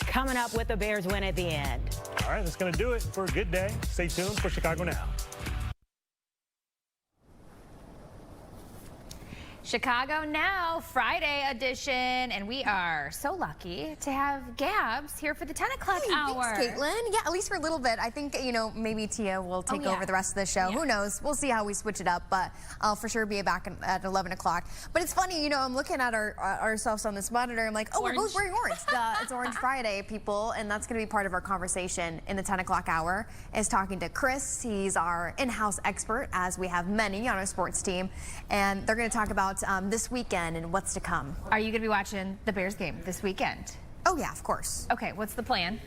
Coming up with the Bears win at the end. All right, that's going to do it for a good day. Stay tuned for Chicago Now. Chicago Now, Friday edition, and we are so lucky to have Gabs here for the 10 o'clock hour. Thanks, Caitlin. Yeah, at least for a little bit. I think, you know, maybe Tia will take over the rest of the show. Who knows? We'll see how we switch it up, but I'll for sure be back at 11 o'clock. But it's funny, you know, I'm looking at ourselves on this monitor. I'm like, oh, we're both wearing orange. It's Orange Friday, people, and that's going to be part of our conversation in the 10 o'clock hour, is talking to Chris. He's our in-house expert, as we have many on our sports team, and they're going to talk about this weekend and what's to come. Are you going to be watching the Bears game this weekend? Oh, yeah, of course. Okay, what's the plan?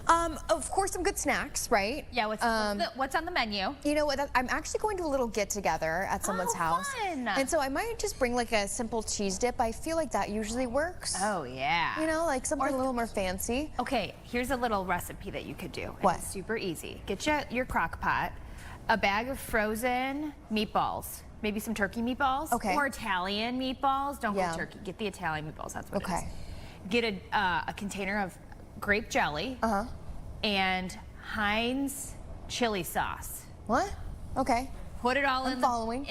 Of course, some good snacks, right? Yeah, what's on the menu? You know what? I'm actually going to a little get-together at someone's house. Fun. And so I might just bring like a simple cheese dip. I feel like that usually works. Oh, yeah. You know, like something a little more fancy. Okay, here's a little recipe that you could do. What? It's super easy. Get your crock pot, a bag of frozen meatballs. Maybe some turkey meatballs. Okay. Or Italian meatballs. Don't go turkey. Get the Italian meatballs. That's what it is. Get a container of grape jelly. And Heinz chili sauce. What? Okay. Put it all in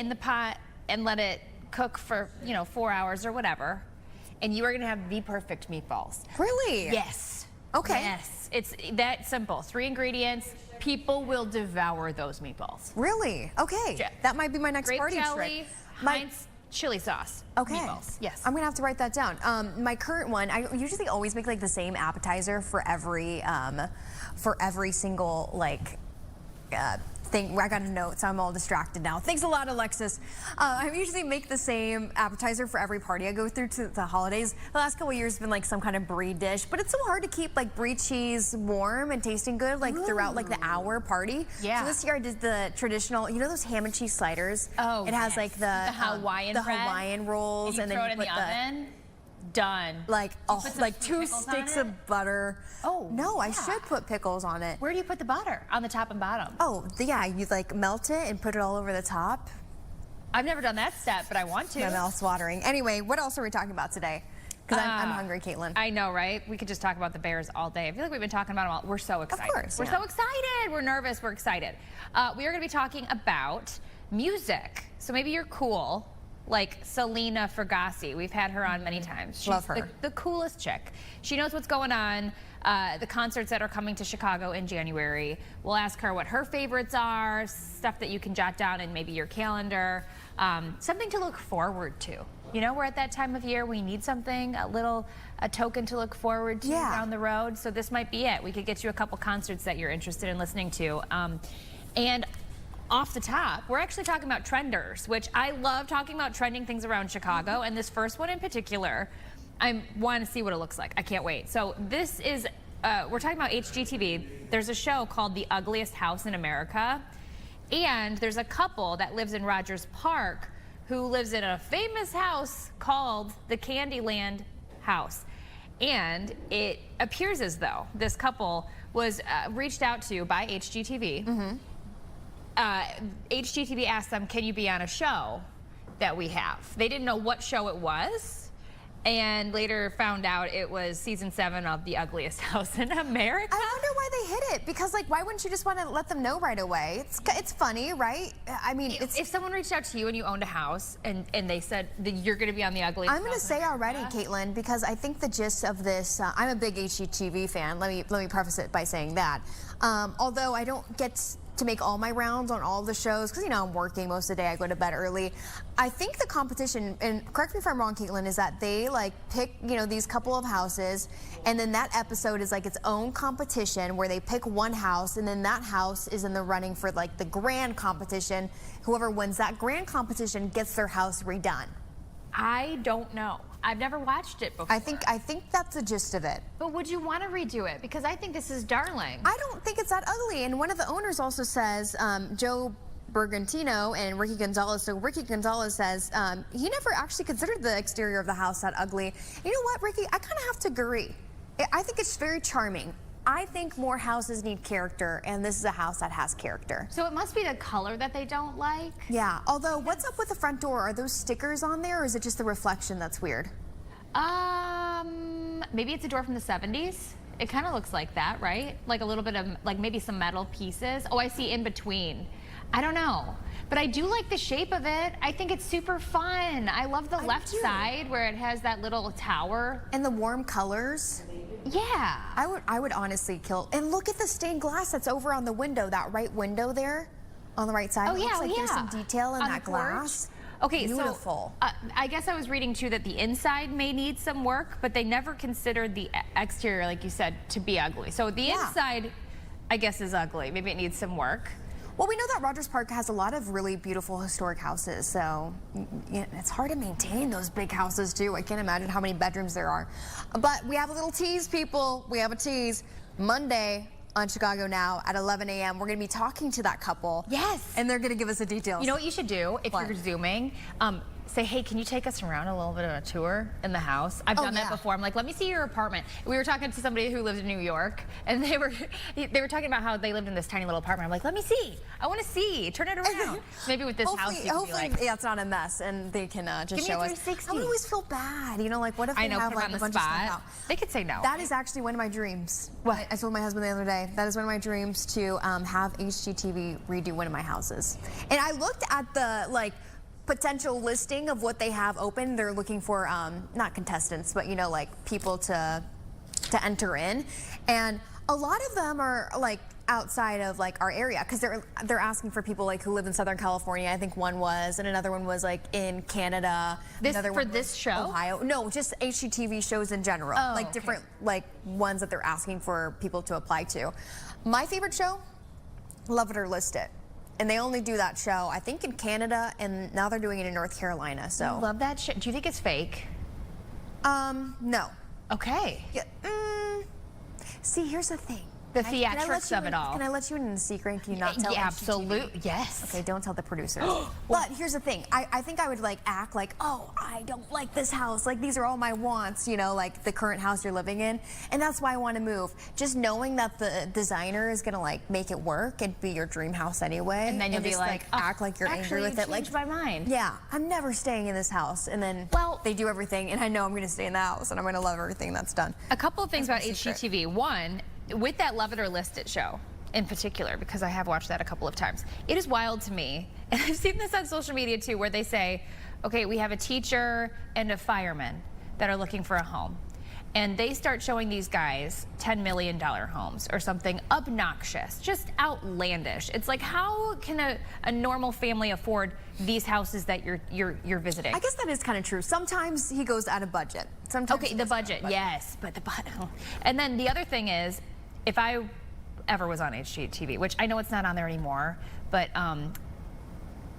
the pot and let it cook for, 4 hours or whatever. And you are going to have the perfect meatballs. Really? Yes. Okay. Yes. It's that simple. 3 ingredients. People will devour those meatballs. Really? Okay. Yeah. That might be my next Grape party jelly, trick. Heinz chili sauce. Okay. Meatballs. Yes. I'm gonna have to write that down. My current one, I usually always make like the same appetizer for every single like thing. I got a note, so I'm all distracted now. Thanks a lot, Alexis. I usually make the same appetizer for every party I go through to the holidays. The last couple of years have been like some kind of brie dish, but it's so hard to keep like brie cheese warm and tasting good like throughout like the hour party. Yeah. So this year I did the traditional, you know those ham and cheese sliders? Oh, it has like the Hawaiian bread. Hawaiian rolls, and then throw you it in put the oven. Done. Like like 2 pickles sticks on it? of butter. Oh, no, I yeah. should put pickles on it. Where do you put the butter? On the top and bottom? Oh, yeah, you like melt it and put it all over the top. I've never done that step, but I want to. My mouth's watering. Anyway, what else are we talking about today? Because I'm hungry, Caitlin. I know, right? We could just talk about the Bears all day. I feel like we've been talking about them all. We're so excited. Of course, We're so excited. We're nervous. We're excited. We are going to be talking about music. So maybe you're cool. Like Selena Fragassi. We've had her on many times. She's Love her. The coolest chick. She knows what's going on, the concerts that are coming to Chicago in January. We'll ask her what her favorites are, stuff that you can jot down in maybe your calendar, something to look forward to. You know, we're at that time of year, we need something, a token to look forward to down the road. So this might be it. We could get you a couple concerts that you're interested in listening to. And off the top, we're actually talking about trenders, which I love talking about trending things around Chicago, and this first one in particular, I want to see what it looks like. I can't wait. So this is, we're talking about HGTV. There's a show called The Ugliest House in America, and there's a couple that lives in Rogers Park who lives in a famous house called the Candyland House. And it appears as though this couple was reached out to by HGTV. HGTV asked them, can you be on a show that we have? They didn't know what show it was, and later found out it was season 7 of The Ugliest House in America. I wonder why they hid it, because like, why wouldn't you just want to let them know right away? It's funny, right? I mean, if someone reached out to you and you owned a house and they said that you're going to be on The Ugliest House, I'm going to say already, Caitlin, because I think the gist of this, I'm a big HGTV fan. Let me preface it by saying that. Although I don't get to make all my rounds on all the shows, because, you know, I'm working most of the day, I go to bed early. I think the competition, and correct me if I'm wrong, Caitlin, is that they like pick, you know, these couple of houses, and then that episode is like its own competition where they pick one house, and then that house is in the running for like the grand competition. Whoever wins that grand competition gets their house redone. I don't know. I've never watched it before. I think that's the gist of it. But would you want to redo it? Because I think this is darling. I don't think it's that ugly. And one of the owners also says, Joe Bergantino and Ricky Gonzalez. So Ricky Gonzalez says he never actually considered the exterior of the house that ugly. You know what, Ricky? I kind of have to agree. I think it's very charming. I think more houses need character, and this is a house that has character. So it must be the color that they don't like? Yeah, although what's up with the front door? Are those stickers on there, or is it just the reflection that's weird? maybe it's a door from the 70s. It kind of looks like that, right? Like a little bit of, like maybe some metal pieces. Oh, I see in between. I don't know. But I do like the shape of it. I think it's super fun. I love the left side where it has that little tower. And the warm colors. Yeah. I would honestly kill. And look at the stained glass that's over on the window, that right window there on the right side. Oh, It yeah, looks like there's some detail in on that the porch. glass. Okay, beautiful. so I guess I was reading too that the inside may need some work, but they never considered the exterior, like you said, to be ugly. So the inside, I guess, is ugly. Maybe it needs some work. Well, we know that Rogers Park has a lot of really beautiful historic houses, so it's hard to maintain those big houses too. I can't imagine how many bedrooms there are. But we have a little tease, people. We have a tease. Monday on Chicago Now at 11 a.m. We're going to be talking to that couple. Yes. And they're going to give us the details. You know what you should do if you're Zooming? Say, hey, can you take us around a little bit of a tour in the house? I've done that before. I'm like, let me see your apartment. We were talking to somebody who lived in New York, and they were talking about how they lived in this tiny little apartment. I'm like, let me see. I want to see. Turn it around. Maybe with this house, you can be like, yeah, it's not a mess, and they can just show us. Give me a 360. I would always feel bad, you know, like what if they have like a bunch of stuff out? They could say no. That is actually one of my dreams. What? I told my husband the other day, that is one of my dreams to have HGTV redo one of my houses. And I looked at the potential listing of what they have open. They're looking for not contestants, but you know, like people to enter in, and a lot of them are like outside of like our area because they're asking for people like who live in Southern California. I think one was, and another one was like in Canada. Another one for this show? Ohio. No, just HGTV shows in general. Oh, like different like ones that they're asking for people to apply to. My favorite show, Love It or List It. And they only do that show, I think, in Canada, and now they're doing it in North Carolina. So I love that show. Do you think it's fake? No. Okay. Yeah, see, here's the thing. The theatrics of it all. Can I let you in a secret? Can you not tell? Yeah, absolutely. Yes. Okay, don't tell the producers. But here's the thing. I think I would like act like, oh, I don't like this house. Like these are all my wants, you know, like the current house you're living in, and that's why I want to move. Just knowing that the designer is gonna like make it work and be your dream house anyway, and then you'll be just, like act like you're angry with it. Like, my mind. Yeah, I'm never staying in this house. And then they do everything, and I know I'm gonna stay in the house, and I'm gonna love everything that's done. A couple of things about HGTV. One, with that Love It or List It show in particular, because I have watched that a couple of times, it is wild to me, and I've seen this on social media too, where they say, okay, we have a teacher and a fireman that are looking for a home. And they start showing these guys $10 million homes or something obnoxious, just outlandish. It's like, how can a normal family afford these houses that you're visiting? I guess that is kind of true. Sometimes he goes out of budget. Sometimes the budget, yes, but the budget. And then the other thing is, if I ever was on HGTV, which I know it's not on there anymore, but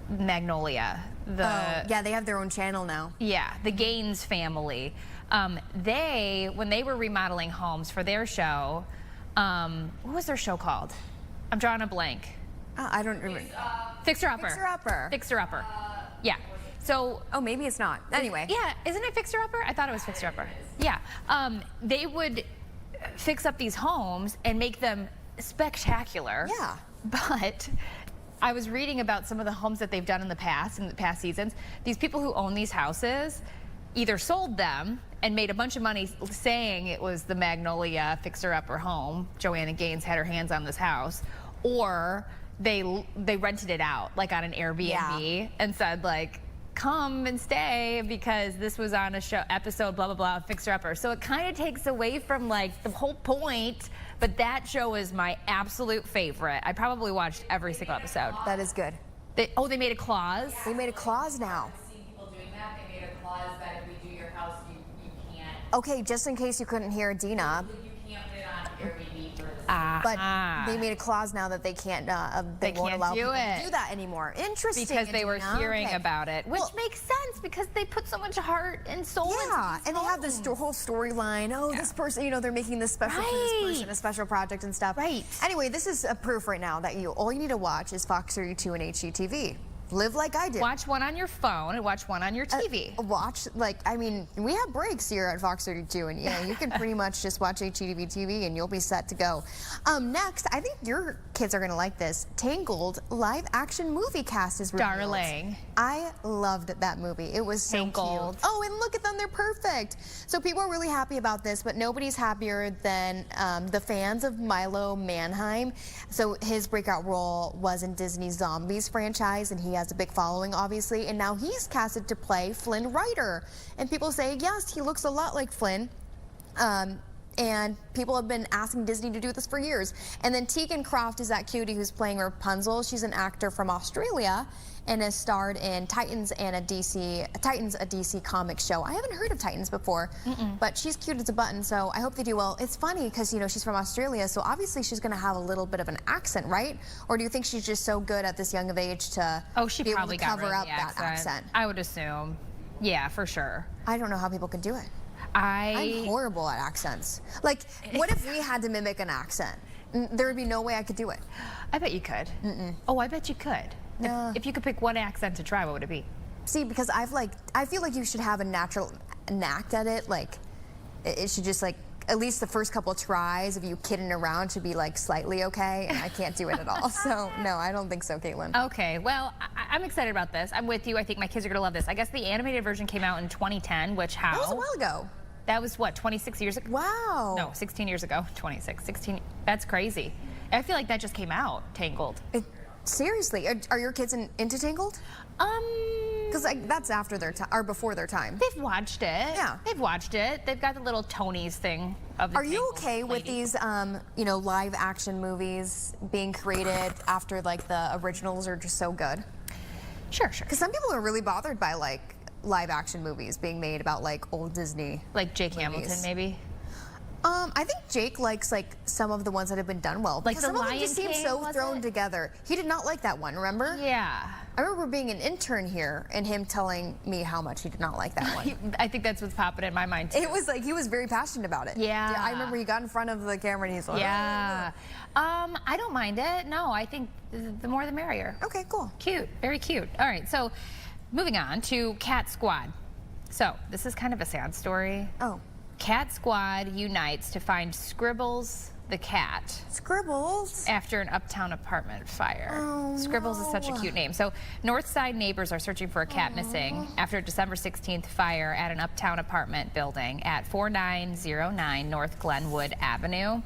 Magnolia, yeah, they have their own channel now. Yeah, the Gaines family. When they were remodeling homes for their show, what was their show called? I'm drawing a blank. I don't remember. Fixer Upper. Fixer Upper. Fixer Upper. Yeah. So. Oh, maybe it's not. Anyway. Yeah, isn't it Fixer Upper? I thought it was Fixer Upper. Yeah. They would fix up these homes and make them spectacular. Yeah. But I was reading about some of the homes that they've done in the past seasons. These people who own these houses either sold them and made a bunch of money saying it was the Magnolia fixer-upper home. Joanna Gaines had her hands on this house, or they rented it out like on an Airbnb and said like, come and stay because this was on a show episode blah blah blah fixer-upper. So it kind of takes away from like the whole point. But that show is my absolute favorite. I probably watched every single episode. That is good. They made a clause. They made a clause now. I've seen people doing that. They made a clause that if we do your house, you can't. Okay, just in case you couldn't hear Dina. You can't put it on Airbnb for But they made a clause now that they can't. They won't allow people to do that anymore. Interesting. Because they were hearing about it, which makes sense because they put so much heart and soul into these and they have this whole storyline. Oh, this person, you know, they're making this special for this person, a special project and stuff. Right. Anyway, this is a proof right now that all you need to watch is Fox 32 and HGTV. live like I did. Watch one on your phone and watch one on your TV. We have breaks here at Fox 32, and you can pretty much just watch HGTV TV and you'll be set to go. Next, I think your kids are going to like this. Tangled live action movie cast is revealed. Darling. I loved that movie. It was so Tangled. cute. Oh, and look at them, they're perfect. So people are really happy about this, but nobody's happier than the fans of Milo Manheim. So his breakout role was in Disney's Zombies franchise, and he has a big following, obviously, and now he's casted to play Flynn Rider. And people say, yes, he looks a lot like Flynn. And people have been asking Disney to do this for years. And then Tegan Croft is that cutie who's playing Rapunzel. She's an actor from Australia and has starred in Titans, a DC comic show. I haven't heard of Titans before, but she's cute as a button, so I hope they do well. It's funny because, she's from Australia, so obviously she's going to have a little bit of an accent, right? Or do you think she's just so good at this young of age to She be able probably to cover got rid of up the that accent? I would assume. Yeah, for sure. I don't know how people can do it. I'm horrible at accents. Like, what if we had to mimic an accent? There would be no way I could do it. I bet you could. Oh, I bet you could. No. If you could pick one accent to try, what would it be? See, because I feel like you should have a natural knack at it. Like, it should just at least the first couple tries of you kidding around should be slightly okay, and I can't do it at all. So no, I don't think so, Caitlin. Okay, well, I'm excited about this. I'm with you. I think my kids are gonna love this. I guess the animated version came out in 2010, which That was a while ago. That was what, 26 years ago? Wow. No, 16 years ago. 16. That's crazy. I feel like that just came out, Tangled. Seriously, are your kids into Tangled? Because that's after their time or before their time. They've watched it. Yeah. They've watched it. They've got the little Tonys thing of the Are you Tangled okay with lady. these, live action movies being created after the originals are just so good? Sure. Because some people are really bothered by live action movies being made about old Disney. Like Jake movies. Hamilton, maybe? I think Jake likes some of the ones that have been done well. Like Because The some of them Lion just seem King, so was thrown it? together. He did not like that one, remember? Yeah. I remember being an intern here and him telling me how much he did not like that one. I think that's what's popping in my mind too. It was he was very passionate about it. Yeah. I remember he got in front of the camera and he's like, Yeah. I don't mind it. No, I think the more the merrier. okay, cool. Cute. Very cute. All right, so moving on to Cat Squad. So this is kind of a sad story. Oh. Cat Squad unites to find Scribbles the cat Scribbles. after an uptown apartment fire. Oh, Scribbles is such a no. cute name. So Northside neighbors are searching for a cat missing after a December 16th fire at an uptown apartment building at 4909 North Glenwood Avenue.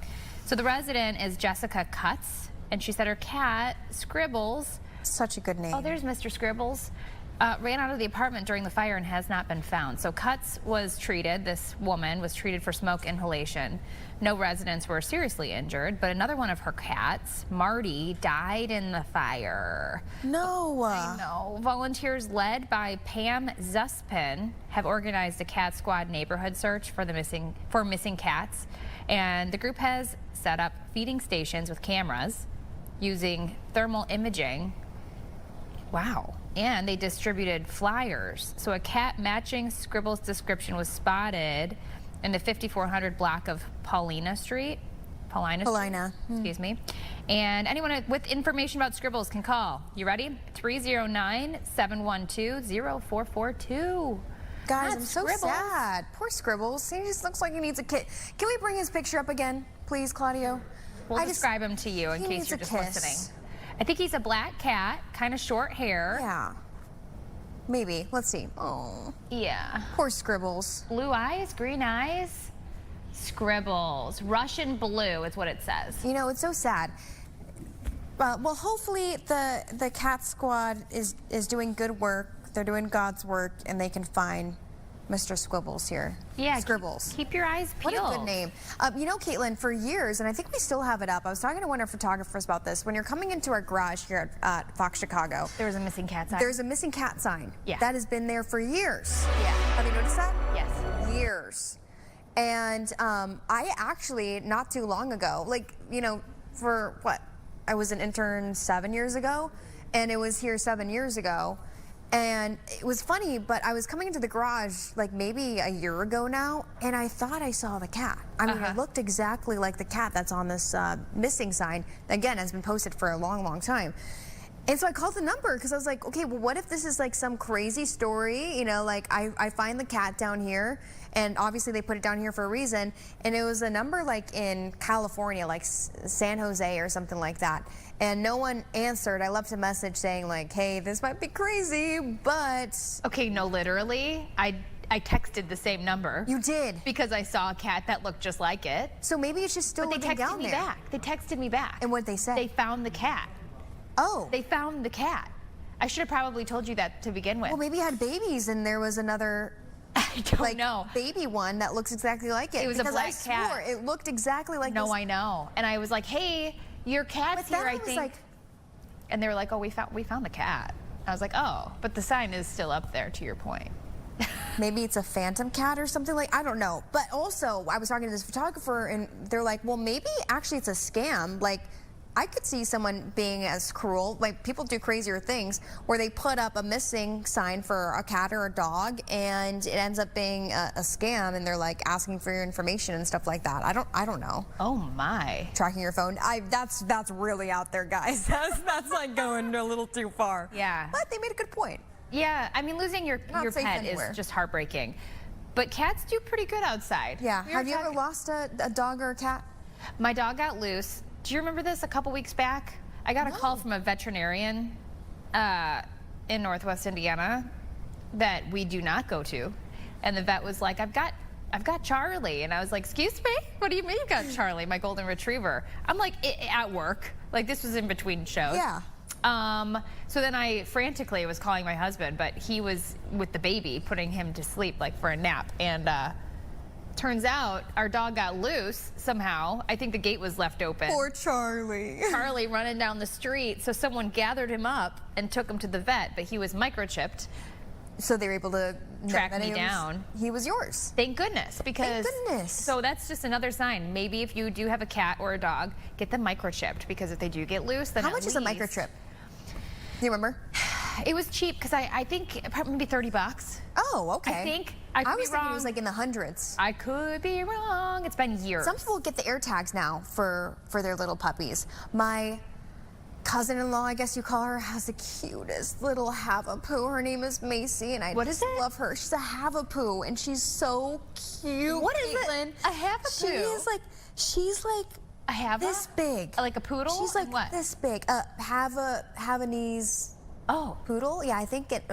So the resident is Jessica Cutts, and she said her cat, Scribbles, Such a good name. oh, there's Mr. Scribbles, ran out of the apartment during the fire and has not been found. So Cutts was treated, this woman was treated for smoke inhalation. No residents were seriously injured, but another one of her cats, Marty, died in the fire. No. No. Volunteers led by Pam Zuspin have organized a Cat Squad neighborhood search for missing cats. And the group has set up feeding stations with cameras using thermal imaging. Wow. And they distributed flyers. So a cat matching Scribbles' description was spotted in the 5400 block of Paulina Street. Paulina. Excuse me. And anyone with information about Scribbles can call. You ready? 309-712-0442. Guys, Not I'm so Scribbles. sad. Poor Scribbles. He just looks like he needs a kiss. Can we bring his picture up again, please, Claudio? We'll describe him to you in he case needs you're a just kiss. listening. I think he's a black cat, kind of short hair. Yeah. Maybe. Let's see. Oh, Yeah. poor Scribbles. Blue eyes, green eyes. Scribbles. Russian blue is what it says. You know, it's so sad. Well, hopefully the Cat Squad is doing good work. They're doing God's work, and they can find Mr. Squibbles here. Yeah. Scribbles. Keep your eyes peeled. What a good name. Caitlin, for years, and I think we still have it up, I was talking to one of our photographers about this. When you're coming into our garage here at Fox Chicago, There was a missing cat sign. there's a missing cat sign. Yeah. That has been there for years. Yeah. Have you noticed that? Yes. Years. And I actually, not too long ago, for what? I was an intern 7 years ago, and it was here 7 years ago. And it was funny, but I was coming into the garage maybe a year ago now, and I thought I saw the cat. I mean, it looked exactly like the cat that's on this missing sign. Again, has been posted for a long, long time. And so I called the number because I was like, okay, well, what if this is like some crazy story? You know, like I find the cat down here, and obviously they put it down here for a reason. And it was a number like in California, like San Jose or something like that. And no one answered. I left a message saying like, hey, this might be crazy, but. Okay, no, literally, I texted the same number. You did? Because I saw a cat that looked just like it. So maybe it's just still But they living down texted me there. back. They texted me back. And what'd they say? They found the cat. Oh. They found the cat. I should have probably told you that to begin with. Well, maybe it had babies and there was another I don't like know. baby one that looks exactly like it. It was a because black I swore cat. it looked exactly like No, this. I know. And I was like, hey, your cat's But then here, I was think. like, And they were like, oh, we found the cat. I was like, oh, but the sign is still up there, to your point. maybe it's a phantom cat or something, like, I don't know. But also, I was talking to this photographer and they're like, well, maybe actually it's a scam. Like, I could see someone being as cruel, like people do crazier things, where they put up a missing sign for a cat or a dog and it ends up being a scam and they're like asking for your information and stuff like that. I don't know. Oh my. Tracking your phone, that's really out there, guys. That's like going a little too far. Yeah. But they made a good point. Yeah, I mean, losing your Not safe pet anywhere. is just heartbreaking. But cats do pretty good outside. Yeah. We were Have you ever talking- lost a dog or a cat? My dog got loose. Do you remember this a couple weeks back? I got a call No. from a veterinarian in Northwest Indiana that we do not go to. And the vet was like, I've got Charlie. And I was like, excuse me? What do you mean you got Charlie, my golden retriever? I'm like, at work. Like, this was in between shows. Yeah. So then I frantically was calling my husband, but he was with the baby, putting him to sleep, like for a nap. And turns out our dog got loose somehow. I think the gate was left open. Poor Charlie. Charlie running down the street. So someone gathered him up and took him to the vet, but he was microchipped. So they were able to Track that me he was- down. He was yours. Thank goodness, because goodness. So that's just another sign. Maybe if you do have a cat or a dog, get them microchipped, because if they do get loose, then How at much is a least- microchip? Do you remember? It was cheap because I think probably maybe $30. Oh, okay. I think I could was be thinking it wrong. was like in the hundreds. I could be wrong. It's been years. Some people get the air tags now for their little puppies. My cousin-in-law, I guess you call her, has the cutest little Havapoo. Her name is Macy, and I What just is it? love her. She's a Havapoo, and she's so cute. What is it? Caitlin. A Havapoo? She's like I have this big. like a poodle. She's like what? this big. Havanese Oh, poodle. Yeah, I think it.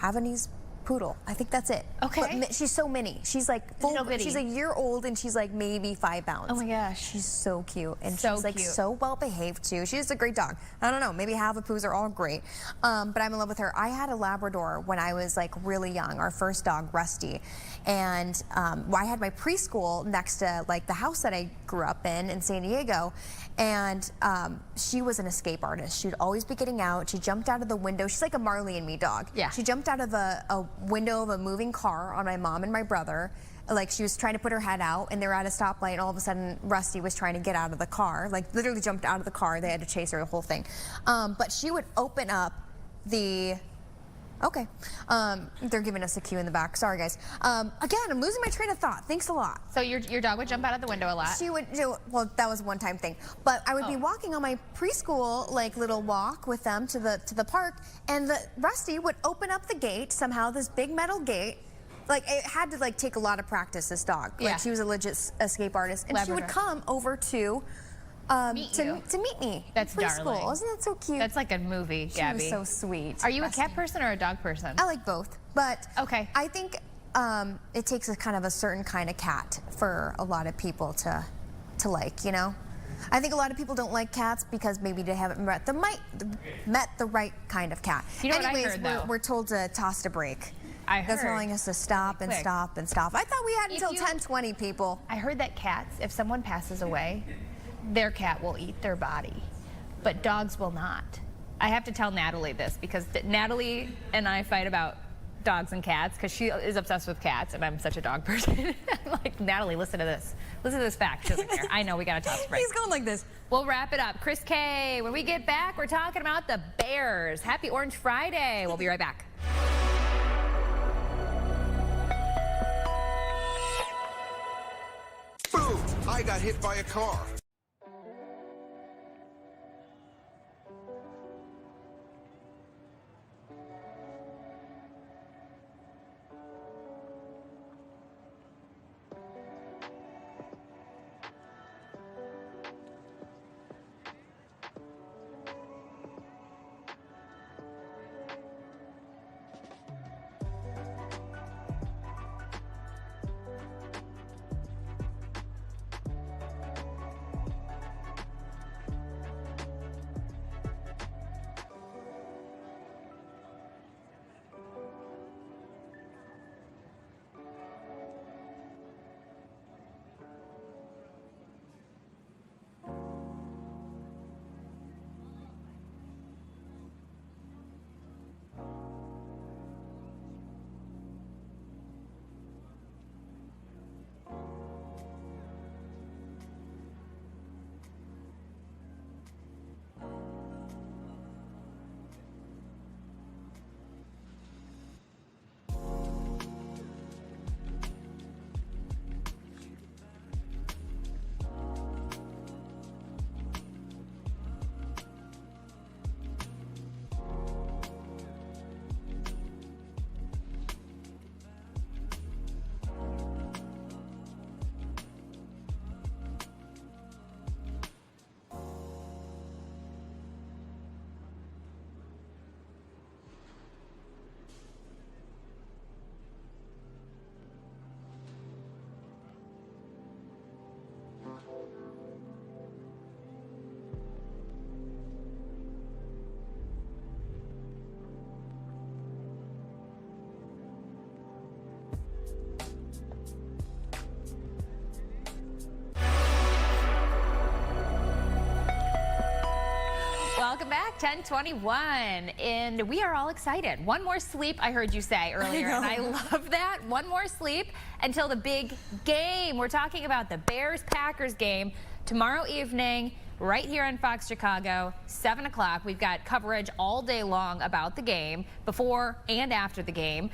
Havanese poodle. I think that's it. Okay. But she's so mini. She's like full. Little bitty. She's a year old and she's like maybe 5 pounds. Oh my gosh. She's so cute and So she's like cute. so well behaved too. She's a great dog. I don't know. Maybe Havapoos are all great. But I'm in love with her. I had a Labrador when I was like really young. Our first dog, Rusty, and I had my preschool next to like the house that I grew up in San Diego. And she was an escape artist. She'd always be getting out. She jumped out of the window. She's like a Marley and Me dog. Yeah. She jumped out of a window of a moving car on my mom and my brother. Like she was trying to put her head out and they were at a stoplight and all of a sudden Rusty was trying to get out of the car. Like literally jumped out of the car. They had to chase her the whole thing. But she would open up the... Okay. They're giving us a cue in the back. Sorry, guys. Again, I'm losing my train of thought. Thanks a lot. So your dog would jump out of the window a lot. She would do, well, that was a one-time thing. But I would be Oh. walking on my preschool, like, little walk with them to the park, and Rusty would open up the gate, somehow, this big metal gate. Like, it had to, like, take a lot of practice, this dog. Yeah. Like, she was a legit escape artist. And she would Labrador. come over to... Meet to you. meet me. That's preschool. darling. Isn't that so cute? That's like a movie, She Gabby. was so sweet. Are you a Rusty. cat person or a dog person? I like both, but Okay. I think it takes a kind of a certain kind of cat for a lot of people to like, you know? I think a lot of people don't like cats because maybe they haven't met the right kind of cat. You know what I Anyways, heard, though? we're told to toss to break. I That's heard. telling us to stop and Quick. stop and stop. I thought we had If until you- 10:20, people. I heard that cats, if someone passes away, their cat will eat their body, but dogs will not. I have to tell Natalie this because Natalie and I fight about dogs and cats because she is obsessed with cats and I'm such a dog person. I'm like, Natalie, listen to this. Listen to this fact. She doesn't care. I know we got to toss a break. He's going like this. We'll wrap it up. Chris K, when we get back, we're talking about the Bears. Happy Orange Friday. We'll be right back. Boom! I got hit by a car. Welcome back, 10:21, and we are all excited. One more sleep, I heard you say earlier, and I love that. One more sleep until the big game. We're talking about the Bears-Packers game tomorrow evening, right here on Fox Chicago, 7 o'clock. We've got coverage all day long about the game, before and after the game.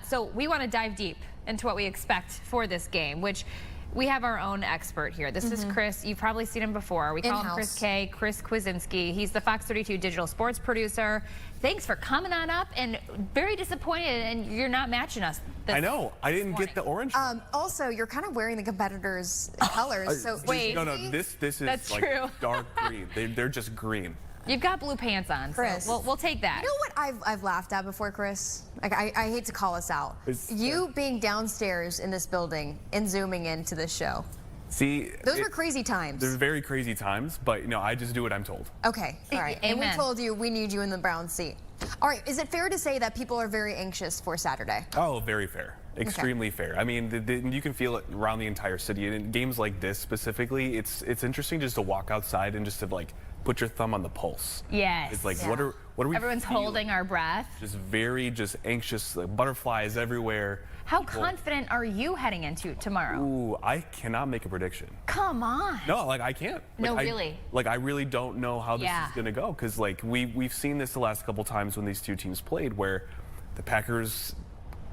So we want to dive deep into what we expect for this game, which we have our own expert here. This is Chris. You've probably seen him before. We call him Chris K, Chris Kwiecinski. He's the Fox 32 digital sports producer. Thanks for coming on up, and very disappointed, and you're not matching us. I know. I didn't get the orange. Also, you're kind of wearing the competitors' colors. So wait. No, this is That's like true. dark green. They're just green. You've got blue pants on, Chris. so we'll take that. You know what I've laughed at before, Chris? Like I hate to call us out. You being downstairs in this building and zooming into this show. See, Those were crazy times. They're very crazy times, but I just do what I'm told. Okay, all right. And we Amen. told you we need you in the brown seat. All right, is it fair to say that people are very anxious for Saturday? Oh, very fair. Extremely fair. I mean, you can feel it around the entire city. And in games like this specifically, it's interesting just to walk outside and just to like put your thumb on the pulse. Yes. It's like what are we Everyone's feeling? holding our breath. Just very anxious, like butterflies everywhere. How confident are you heading into tomorrow? Ooh, I cannot make a prediction. Come on. No, like I can't. No, Like, really? I really don't know how this Yeah. is going to go, because like we've seen this the last couple times when these two teams played, where the Packers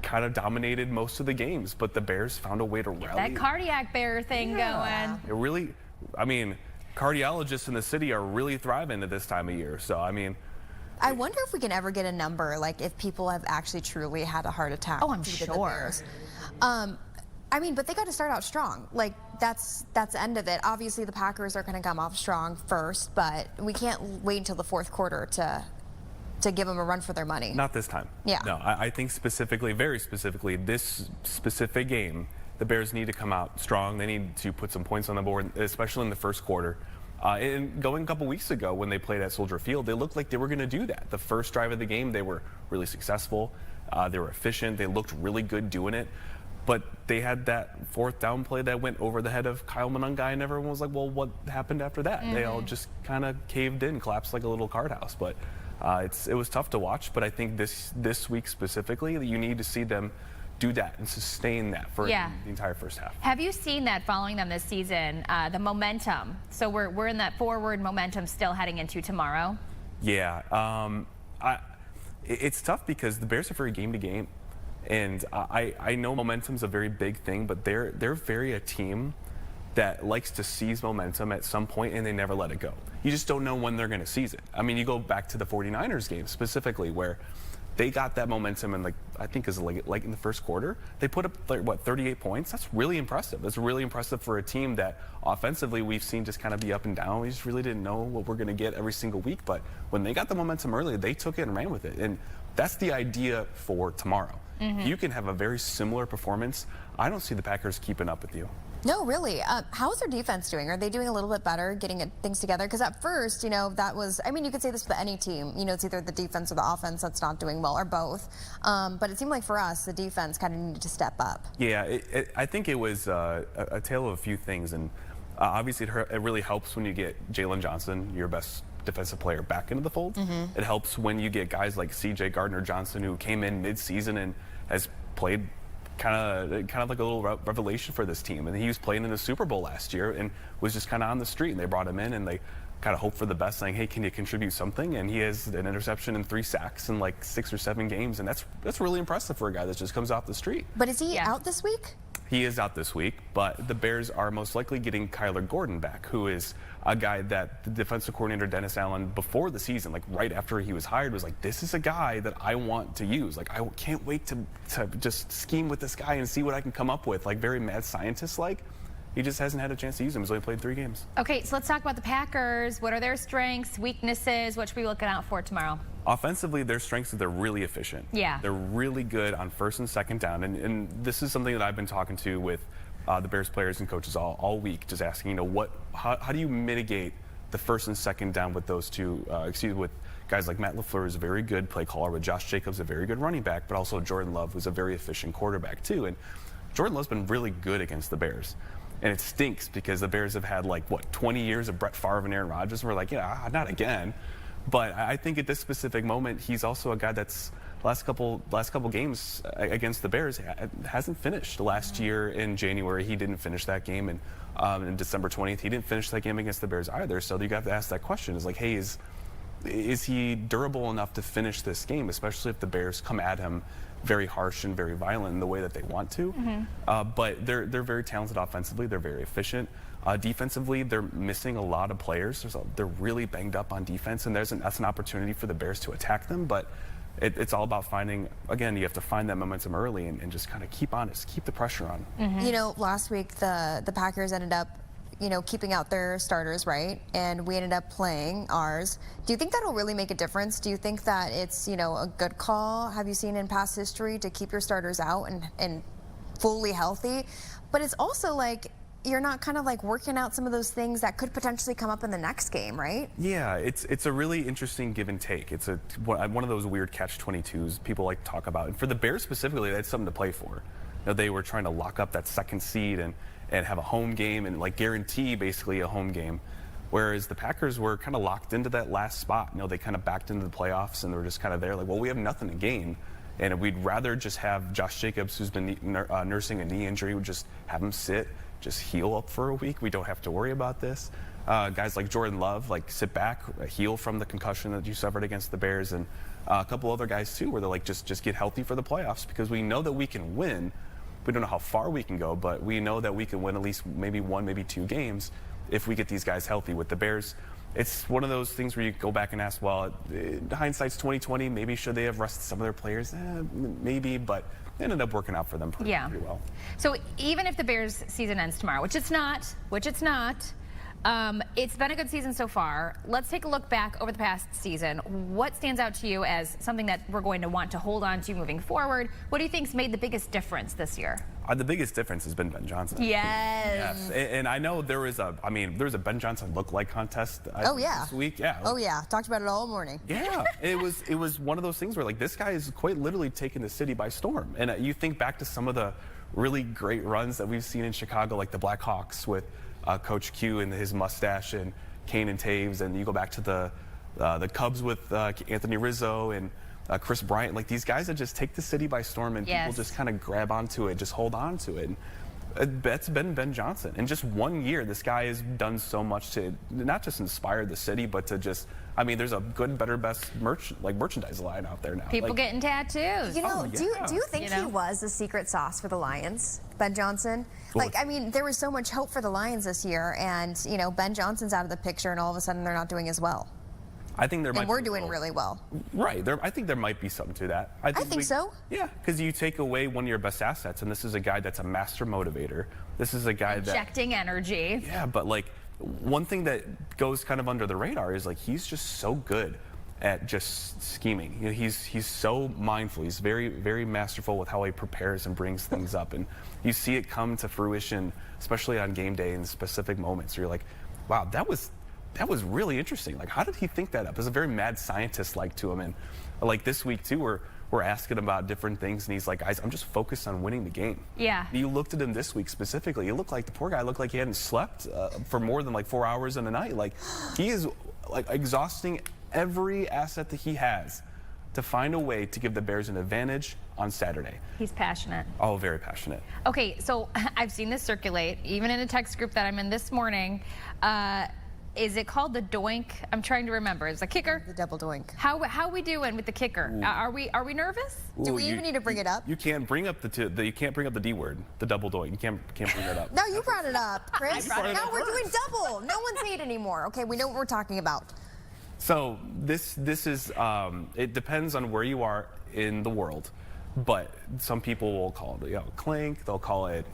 kind of dominated most of the games, but the Bears found a way to rally. That cardiac bear thing going. It really, I mean, cardiologists in the city are really thriving at this time of year. So I mean, I wonder if we can ever get a number, like if people have actually truly had a heart attack. Oh, I'm due to the sure. Bears. I mean, but they got to start out strong. Like that's the end of it. Obviously, the Packers are going to come off strong first, but we can't wait until the fourth quarter to give them a run for their money. not this time. Yeah. No, I think specifically, very specifically, this specific game, the Bears need to come out strong. They need to put some points on the board, especially in the first quarter. And going a couple weeks ago when they played at Soldier Field, they looked like they were going to do that. The first drive of the game, they were really successful. They were efficient. They looked really good doing it. But they had that fourth down play that went over the head of Kyle Monungai, and everyone was like, well, what happened after that? They all just kind of caved in, collapsed like a little card house. But it was tough to watch. But I think this week specifically, you need to see them do that and sustain that for the entire first half. Have you seen that following them this season, the momentum? So we're in that forward momentum still heading into tomorrow? Yeah. It's tough because the Bears are very game to game. And I know momentum's a very big thing, but they're very a team that likes to seize momentum at some point and they never let it go. You just don't know when they're going to seize it. I mean, you go back to the 49ers game specifically, where they got that momentum, and I think is like in the first quarter, they put up 38 points. That's really impressive. That's really impressive for a team that offensively we've seen just kind of be up and down. We just really didn't know what we're going to get every single week. But when they got the momentum early, they took it and ran with it. And that's the idea for tomorrow. You can have a very similar performance. I don't see the Packers keeping up with you. No, really. How's their defense doing? Are they doing a little bit better, getting things together? Because at first, that was, I mean, you could say this for any team. It's either the defense or the offense that's not doing well, or both. But it seemed like for us, the defense kind of needed to step up. Yeah, I think it was a tale of a few things. And obviously, it really helps when you get Jalen Johnson, your best defensive player, back into the fold. It helps when you get guys like C.J. Gardner-Johnson, who came in mid-season and has played kind of like a little revelation for this team. And he was playing in the Super Bowl last year and was just kind of on the street, and they brought him in and they kind of hoped for the best, saying, hey, can you contribute something? And he has an interception and 3 sacks in like 6 or 7 games, and that's really impressive for a guy that just comes off the street. But is he out this week? He is out this week, but the Bears are most likely getting Kyler Gordon back, who is a guy that the defensive coordinator Dennis Allen, before the season, like right after he was hired, was like, this is a guy that I want to use. Like, I can't wait to just scheme with this guy and see what I can come up with, like very mad scientist-like. He just hasn't had a chance to use him. He's only played 3 games. Okay, so let's talk about the Packers. What are their strengths, weaknesses? What should we be looking out for tomorrow? Offensively, their strengths is they're really efficient. Yeah. They're really good on first and second down. And this is something that I've been talking to with the Bears players and coaches all week, just asking, how do you mitigate the first and second down with those two, with guys like Matt LaFleur, is a very good play caller, with Josh Jacobs, a very good running back, but also Jordan Love, who's a very efficient quarterback too. And Jordan Love's been really good against the Bears. And it stinks because the Bears have had 20 years of Brett Favre and Aaron Rodgers, and we're like, not again. But I think at this specific moment, he's also a guy that's last couple games against the Bears hasn't finished. Last year in January, he didn't finish that game, and in December 20th, he didn't finish that game against the Bears either. So you have to ask that question: is like, hey, is he durable enough to finish this game, especially if the Bears come at him very harsh and very violent in the way that they want to? But they're very talented offensively. They're very efficient. Defensively, they're missing a lot of players. They're really banged up on defense, and that's an opportunity for the Bears to attack them. But it's all about finding, again, you have to find that momentum early and just kind of keep honest, keep the pressure on. You know, last week the Packers ended up, you know, keeping out their starters, right? And we ended up playing ours. Do you think that'll really make a difference? Do you think that it's, you know, a good call? Have you seen in past history to keep your starters out and fully healthy? But it's also like, you're not kind of like working out some of those things that could potentially come up in the next game, right? Yeah, it's a really interesting give and take. It's one of those weird catch-22s people like to talk about. And for the Bears specifically, that's something to play for. You know, they were trying to lock up that second seed and have a home game and like guarantee basically a home game. Whereas the Packers were kind of locked into that last spot. You know, they kind of backed into the playoffs and they were just kind of there like, well, we have nothing to gain. And we'd rather just have Josh Jacobs, who's been nursing a knee injury, would just have him sit, just heal up for a week. We don't have to worry about this. Guys like Jordan Love, like sit back, heal from the concussion that you suffered against the Bears, and a couple other guys too, where they're like, just get healthy for the playoffs because we know that we can win. We don't know how far we can go, but we know that we can win at least maybe one, maybe two games if we get these guys healthy. With the Bears, it's one of those things where you go back and ask, well, hindsight's 2020. Maybe should they have rested some of their players? Maybe, but it ended up working out for them pretty well. So even if the Bears season ends tomorrow, which it's not, it's been a good season so far. Let's take a look back over the past season. What stands out to you as something that we're going to want to hold on to moving forward? What do you think's made the biggest difference this year? The biggest difference has been Ben Johnson. Yes. And I know there was a Ben Johnson look-like contest this week. Yeah. Oh yeah, talked about it all morning. Yeah, it was one of those things where like this guy is quite literally taking the city by storm. And you think back to some of the really great runs that we've seen in Chicago, like the Blackhawks with Coach Q and his mustache and Kane and Taves, and you go back to the Cubs with Anthony Rizzo and Chris Bryant, like these guys that just take the city by storm and people just kind of grab onto it, just hold on to it. And that's been Ben Johnson. In just 1 year, this guy has done so much to not just inspire the city, but to just, I mean, there's a good, better, best merchandise line out there now. People getting tattoos. You know, do you think he was the secret sauce for the Lions, Ben Johnson? Like, I mean, there was so much hope for the Lions this year, and, you know, Ben Johnson's out of the picture, and all of a sudden they're not doing as well. I think there might. And we're doing really well. Right. I think there might be something to that. I think so. Yeah, because you take away one of your best assets, and this is a guy that's a master motivator. This is a guy injecting energy. Yeah, but like one thing that goes kind of under the radar is like he's just so good at just scheming. You know, he's so mindful. He's very, very masterful with how he prepares and brings things up, and you see it come to fruition, especially on game day in specific moments. Where you're like, wow, that was really interesting. Like, how did he think that up? There's a very mad scientist like to him. And like this week too, we're asking about different things, and he's like, guys, I'm just focused on winning the game. Yeah. You looked at him this week specifically. He looked like the poor guy looked like he hadn't slept for more than like 4 hours in a night. Like he is like exhausting every asset that he has to find a way to give the Bears an advantage on Saturday. He's passionate. Oh, very passionate. Okay, so I've seen this circulate, even in a text group that I'm in this morning. Is it called the doink? I'm trying to remember. It's a kicker. The double doink. How we doing with the kicker? Are we nervous? Do we even need to bring it up? You can't bring up you can't bring up the D word, the double doink. You can't bring that up. No, you brought it up, Chris. I brought it No, up we're doing double. No one say it anymore. Okay, we know what we're talking about. So this is it depends on where you are in the world, but some people will call it clink. They'll call it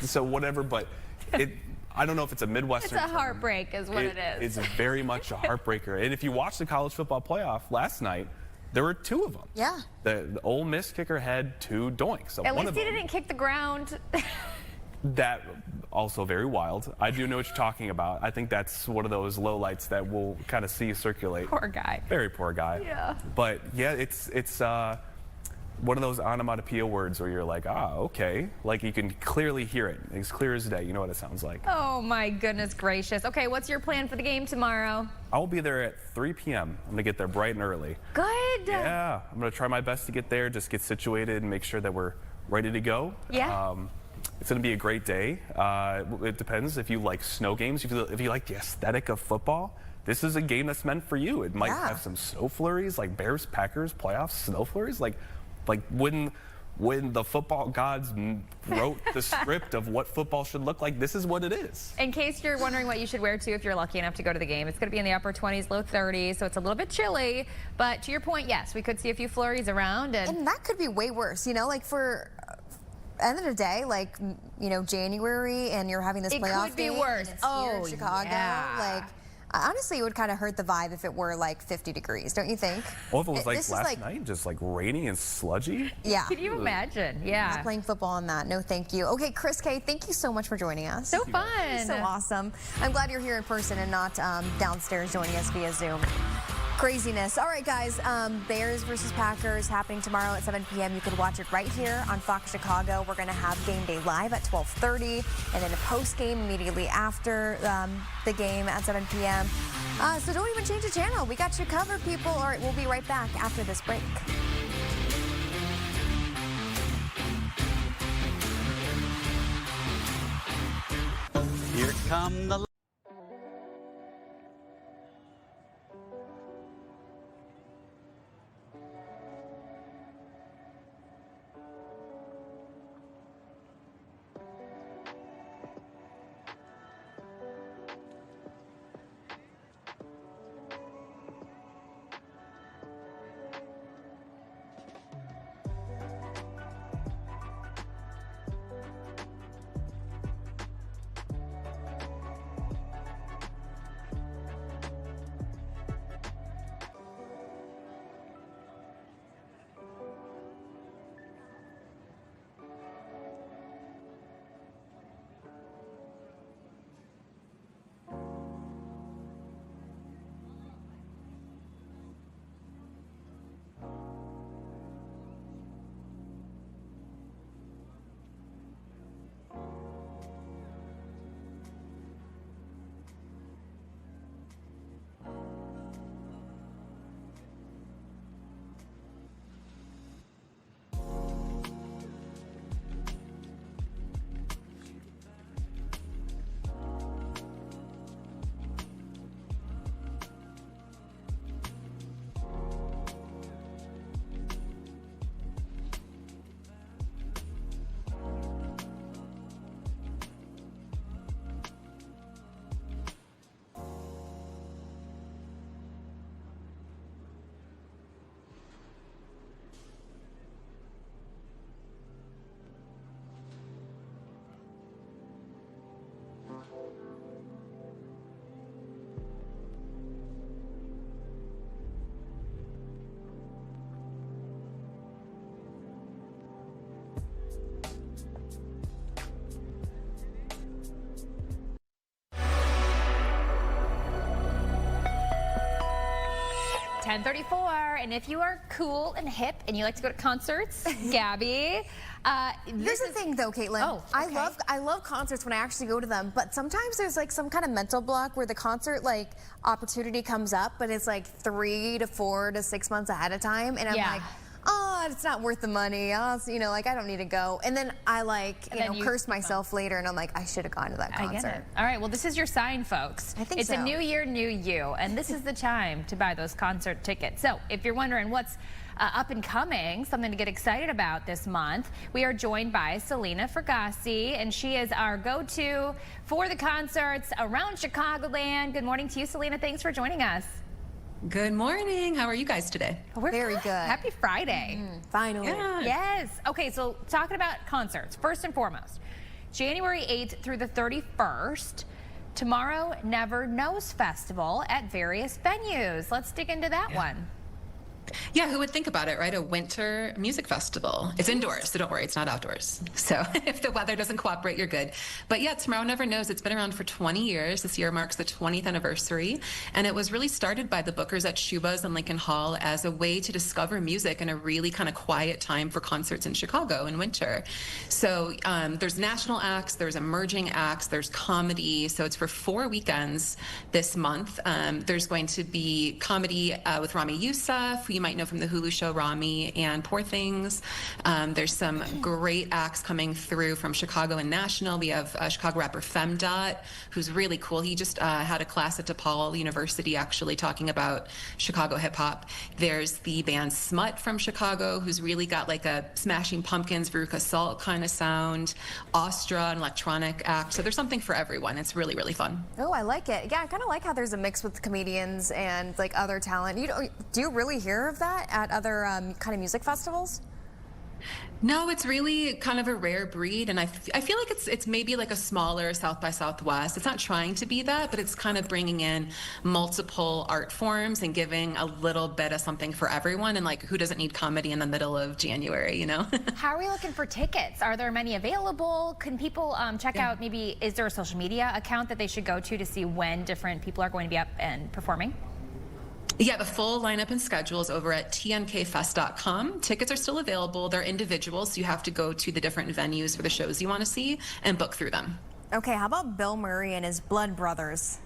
so whatever, but it. I don't know if it's a Midwestern It's a heartbreak is what it is. It's very much a heartbreaker. And if you watch the college football playoff last night, there were 2 of them. Yeah. The Ole Miss kicker had 2 doinks. So At least he didn't kick the ground. That also very wild. I do know what you're talking about. I think that's one of those lowlights that we'll kind of see circulate. Poor guy. Very poor guy. Yeah. But yeah, it's one of those onomatopoeia words where you're like, ah, okay. Like you can clearly hear it. It's clear as day. You know what it sounds like. Oh my goodness gracious. Okay, what's your plan for the game tomorrow? I will be there at 3 p.m. I'm gonna get there bright and early. Good. Yeah, I'm gonna try my best to get there, just get situated and make sure that we're ready to go. Yeah. It's gonna be a great day. It depends if you like snow games, if you like the aesthetic of football. This is a game that's meant for you. It might have some snow flurries, like Bears, Packers, playoffs, snow flurries. Like when the football gods wrote the script of what football should look like, this is what it is. In case you're wondering what you should wear too if you're lucky enough to go to the game, it's going to be in the upper 20s, low 30s, so it's a little bit chilly. But to your point, yes, we could see a few flurries around. And that could be way worse, you know, like for end of the day, like, you know, January and you're having this playoff It could be game worse. and it's here in Chicago. Yeah. Like, honestly, it would kind of hurt the vibe if it were like 50 degrees, don't you think? Well, if it was like This is last night, just like rainy and sludgy. Yeah. Can you imagine? Yeah. Not playing football on that. No, thank you. Okay, Chris K, thank you so much for joining us. So fun. So awesome. I'm glad you're here in person and not downstairs joining us via Zoom. Craziness. All right, guys, Bears versus Packers happening tomorrow at 7 p.m. You can watch it right here on Fox Chicago. We're going to have Game Day Live at 12:30 and then a post game immediately after the game at 7 p.m. So don't even change the channel. We got you covered, people. All right, we'll be right back after this break. Here come the .34, and if you are cool and hip and you like to go to concerts, Gabby, Here's the thing, though, Caitlin. Oh, okay. I love concerts when I actually go to them, but sometimes there's like some kind of mental block where the concert like opportunity comes up, but it's like 3 to 4 to 6 months ahead of time, and I'm like, oh, it's not worth the money. Oh, you know, like I don't need to go. And then I like, you curse myself later, and I'm like, I should have gone to that concert. I get it. All right, well, this is your sign, folks. I think it's so. a new year, new you, and this is the time to buy those concert tickets. So if you're wondering what's up and coming, something to get excited about this month, we are joined by Selena Fragassi, and she is our go-to for the concerts around Chicagoland. Good morning to you, Selena. Thanks for joining us. Good morning. How are you guys today? We're very good. Happy Friday. Finally. Yeah. Yes. Okay, so talking about concerts, first and foremost, January 8th through the 31st, Tomorrow Never Knows Festival at various venues. Let's dig into that one. Yeah, who would think about it, right? A winter music festival. It's indoors, so don't worry, it's not outdoors. So if the weather doesn't cooperate, you're good. But yeah, Tomorrow Never Knows. It's been around for 20 years. This year marks the 20th anniversary. And it was really started by the bookers at Shuba's and Lincoln Hall as a way to discover music in a really kind of quiet time for concerts in Chicago in winter. So there's national acts, there's emerging acts, there's comedy. So it's for 4 weekends this month. There's going to be comedy with Rami Youssef, who you might know from the Hulu show Rami and Poor Things. There's some great acts coming through from Chicago and national. We have Chicago rapper Femdot, who's really cool. He just had a class at DePaul University actually talking about Chicago hip hop. There's the band Smut from Chicago, who's really got like a Smashing Pumpkins, Veruca Salt kind of sound. Astra, an electronic act. So there's something for everyone. It's really, really fun. Oh, I like it. Yeah, I kind of like how there's a mix with comedians and like other talent. Do you really hear of that at other kind of music festivals? No, it's really kind of a rare breed, and I feel like it's maybe like a smaller South by Southwest. It's not trying to be that, but it's kind of bringing in multiple art forms and giving a little bit of something for everyone. And like, who doesn't need comedy in the middle of January, you know? How are we looking for tickets? Are there many available? Can people check out, maybe, is there a social media account that they should go to see when different people are going to be up and performing? Yeah, the full lineup and schedule is over at tnkfest.com. Tickets are still available. They're individual, so you have to go to the different venues for the shows you want to see and book through them. Okay, how about Bill Murray and his Blood Brothers?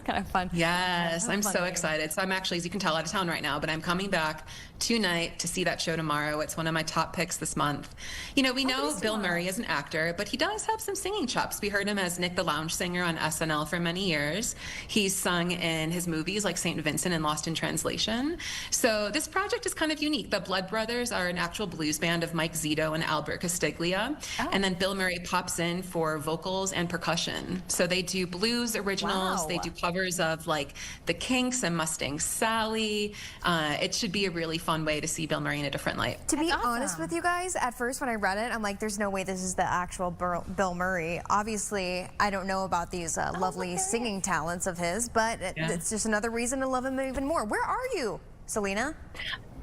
Kind of fun. Yes, I'm so excited. So I'm actually, as you can tell, out of town right now, but I'm coming back tonight to see that show tomorrow. It's one of my top picks this month. You know, we know Bill Murray is an actor, but he does have some singing chops. We heard him as Nick the Lounge Singer on SNL for many years. He's sung in his movies like St. Vincent and Lost in Translation. So this project is kind of unique. The Blood Brothers are an actual blues band of Mike Zito and Albert Castiglia. Oh. And then Bill Murray pops in for vocals and percussion. So they do blues originals. Wow. They do covers of like The Kinks and Mustang Sally. It should be a really fun way to see Bill Murray in a different light. To be honest with you guys, at first when I read it, I'm like, there's no way this is the actual Bill Murray. Obviously, I don't know about these lovely singing talents of his, but it's just another reason to love him even more. Where are you, Selena?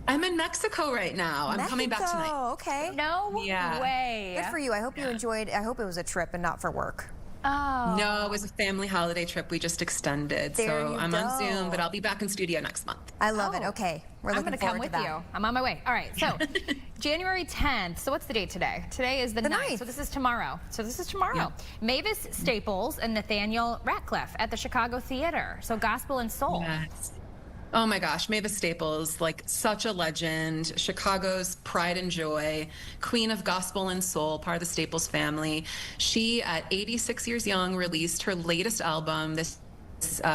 I'm in Mexico right now. I'm coming back tonight. Oh, okay. No way. Good for you. I hope you enjoyed. I hope it was a trip and not for work. Oh. No, it was a family holiday trip we just extended. So I'm on Zoom, but I'll be back in studio next month. I love it. Okay. We're looking forward to that. I'm going to come with you. I'm on my way. All right. So January 10th. So what's the date today? Today is the 9th. So this is tomorrow. Yeah. Mavis Staples and Nathaniel Ratcliffe at the Chicago Theater. So gospel and soul. Yes. Oh my gosh, Mavis Staples, like such a legend, Chicago's pride and joy, queen of gospel and soul, part of the Staples family. She, at 86 years young, released her latest album this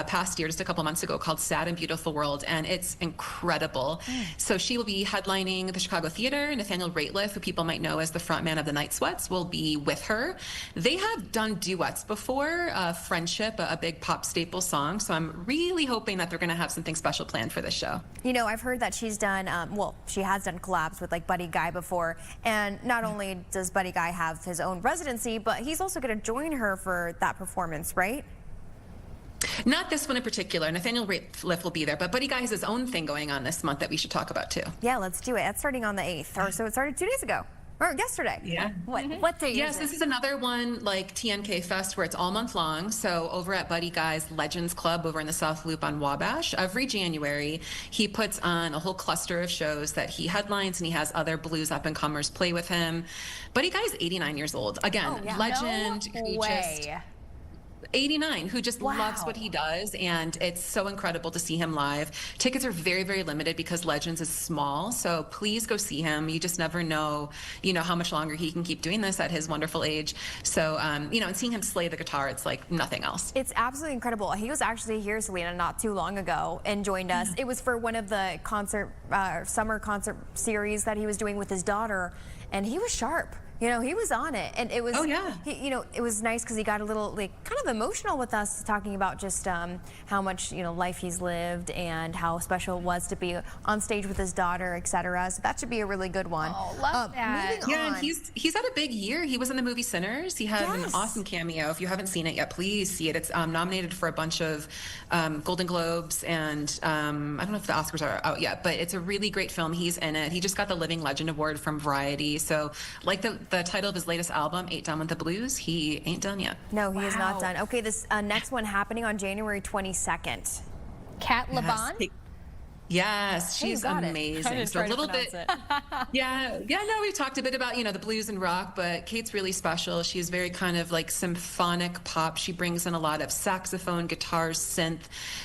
past year, just a couple months ago, called Sad and Beautiful World, and it's incredible. So she will be headlining the Chicago Theater. Nathaniel Rateliff, who people might know as the frontman of the Night Sweats, will be with her. They have done duets before, Friendship, a big pop staple song, so I'm really hoping that they're going to have something special planned for this show. You know, I've heard that she's done, she has done collabs with like Buddy Guy before, and not only does Buddy Guy have his own residency, but he's also going to join her for that performance, right? Not this one in particular. Nathaniel Rateliff will be there, but Buddy Guy has his own thing going on this month that we should talk about too. Yeah, let's do it. That's starting on the 8th, or so it started 2 days ago. Or yesterday. Yeah. What day Yes, is it? this is another one like TNK Fest where it's all month long. So over at Buddy Guy's Legends Club over in the South Loop on Wabash, every January, he puts on a whole cluster of shows that he headlines, and he has other blues up-and-comers play with him. Buddy Guy's 89 years old. Again, legend who just... 89, who just loves what he does, and it's so incredible to see him live. Tickets are very, very limited because Legends is small, so please go see him. You just never know, how much longer he can keep doing this at his wonderful age. So, and seeing him slay the guitar, it's like nothing else. It's absolutely incredible. He was actually here, Selena, not too long ago and joined us. It was for one of the summer concert series that he was doing with his daughter, and he was sharp. You know, he was on it, and it was. Oh, yeah. You know, it was nice because he got a little like kind of emotional with us, talking about just how much life he's lived and how special it was to be on stage with his daughter, etc. So that should be a really good one. Oh, love that. Moving Yeah, on. and he's had a big year. He was in the movie Sinners. He had an Yes. awesome cameo. If you haven't seen it yet, please see it. It's nominated for a bunch of Golden Globes, and I don't know if the Oscars are out yet, but it's a really great film. He's in it. He just got the Living Legend Award from Variety. So, like the title of his latest album, Ain't Done with the Blues, he ain't done yet. No, he is not Wow. done. Okay, this next one happening on January 22nd. Kat LeBon? Yes, Hey, you she's got it. amazing. I didn't So try a to little bit, pronounce yeah. No, we've talked a bit about the blues and rock, but Kate's really special. She's very kind of like symphonic pop. She brings in a lot of saxophone, guitars, synth.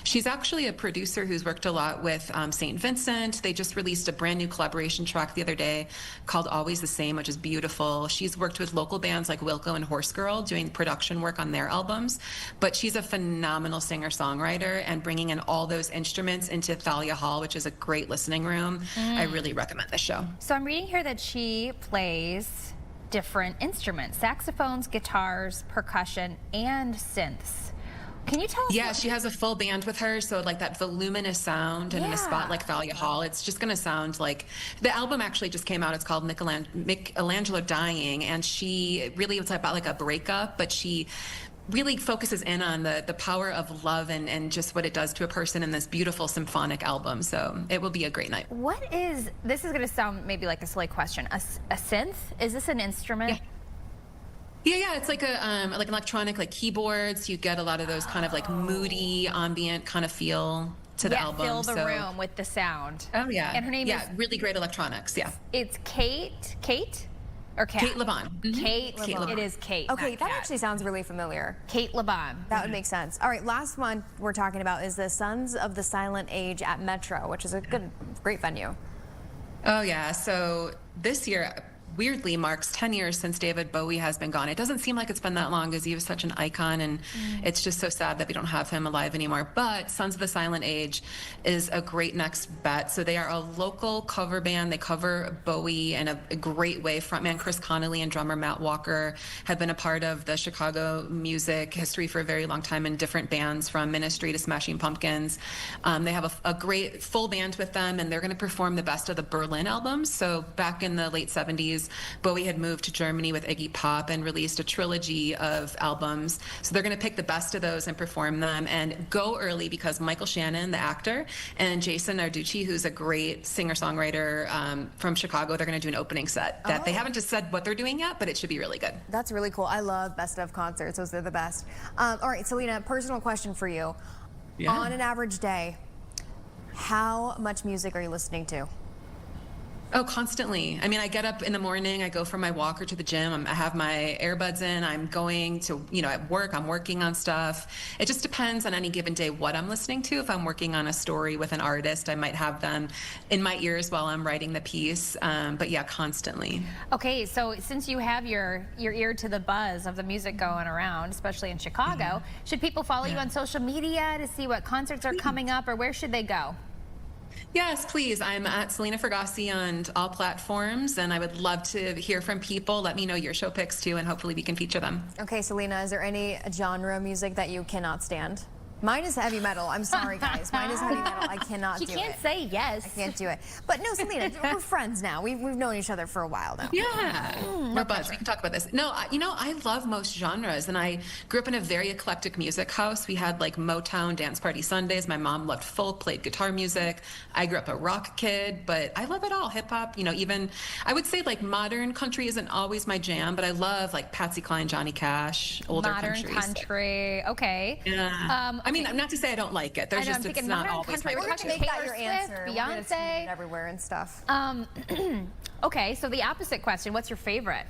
She's actually a producer who's worked a lot with St. Vincent. They just released a brand new collaboration track the other day called Always the Same, which is beautiful. She's worked with local bands like Wilco and Horse Girl doing production work on their albums, but she's a phenomenal singer-songwriter, and bringing in all those instruments into Thalia Hall, which is a great listening room. I really recommend this show. So I'm reading here that she plays different instruments, saxophones, guitars, percussion, and synths. Can you tell us? Yeah, she has a full band with her, so like that voluminous sound, and in a spot Yeah. like Thalia Hall, it's just going to sound like the album actually just came out. It's called Michelangelo Dying, and she really, it's about like a breakup, but she really focuses in on the power of love and just what it does to a person in this beautiful symphonic album. So it will be a great night. This is going to sound maybe like a silly question. A synth? Is this an instrument? Yeah, it's like an electronic like keyboards. You get a lot of those kind of like moody ambient kind of feel to the album. Fill the so- room with the sound. Oh yeah. And her name is, really great electronics. Yeah. it's Kate? Or Kat? Kate LeBon. Mhm. Kate. Kate LeBon. It is Kate. Okay, not that Kat. actually sounds really familiar. Kate LeBon. That would make sense. All right, last one we're talking about is the Sons of the Silent Age at Metro, which is a great venue. Oh yeah. So this year weirdly marks 10 years since David Bowie has been gone. It doesn't seem like it's been that long because he was such an icon, and it's just so sad that we don't have him alive anymore. But Sons of the Silent Age is a great next bet. So they are a local cover band. They cover Bowie in a great way. Frontman Chris Connolly and drummer Matt Walker have been a part of the Chicago music history for a very long time in different bands, from Ministry to Smashing Pumpkins. They have a great full band with them, and they're going to perform the best of the Berlin albums. So back in the late 70s, Bowie had moved to Germany with Iggy Pop and released a trilogy of albums. So they're going to pick the best of those and perform them, and go early because Michael Shannon, the actor, and Jason Narducci, who's a great singer-songwriter from Chicago, they're going to do an opening set that they haven't just said what they're doing yet, but it should be really good. That's really cool. I love best of concerts. Those are the best. All right, Selena, personal question for you. Yeah. On an average day, how much music are you listening to? Oh, constantly. I mean, I get up in the morning, I go for my walk or to the gym. I have my earbuds in. I'm going to, at work, I'm working on stuff. It just depends on any given day what I'm listening to. If I'm working on a story with an artist, I might have them in my ears while I'm writing the piece. But yeah, constantly. Okay, so since you have your ear to the buzz of the music going around, especially in Chicago, should people follow you on social media to see what concerts are coming up, or where should they go? Yes, please. I'm at Selena Fragassi on all platforms, and I would love to hear from people. Let me know your show picks too, and hopefully we can feature them. Okay, Selena, is there any genre of music that you cannot stand? Mine is heavy metal. I'm sorry, guys. Mine is heavy metal. I cannot do it. She can't say yes. I can't do it. But no, Selena, we're friends now. We've known each other for a while now. Yeah, we're buds. We can talk about this. No, I love most genres, and I grew up in a very eclectic music house. We had like Motown dance party Sundays. My mom loved folk, played guitar music. I grew up a rock kid, but I love it all. Hip hop, even I would say like modern country isn't always my jam, but I love like Patsy Cline, Johnny Cash, older Modern country. Okay. Yeah. I mean, not to say I don't like it. There's I know, just I'm it's thinking not modern always country. my We're go-to. talking Make that Taylor your Swift, answer. We're gonna tweet Beyonce. it everywhere and stuff. Okay, so the opposite question, what's your favorite?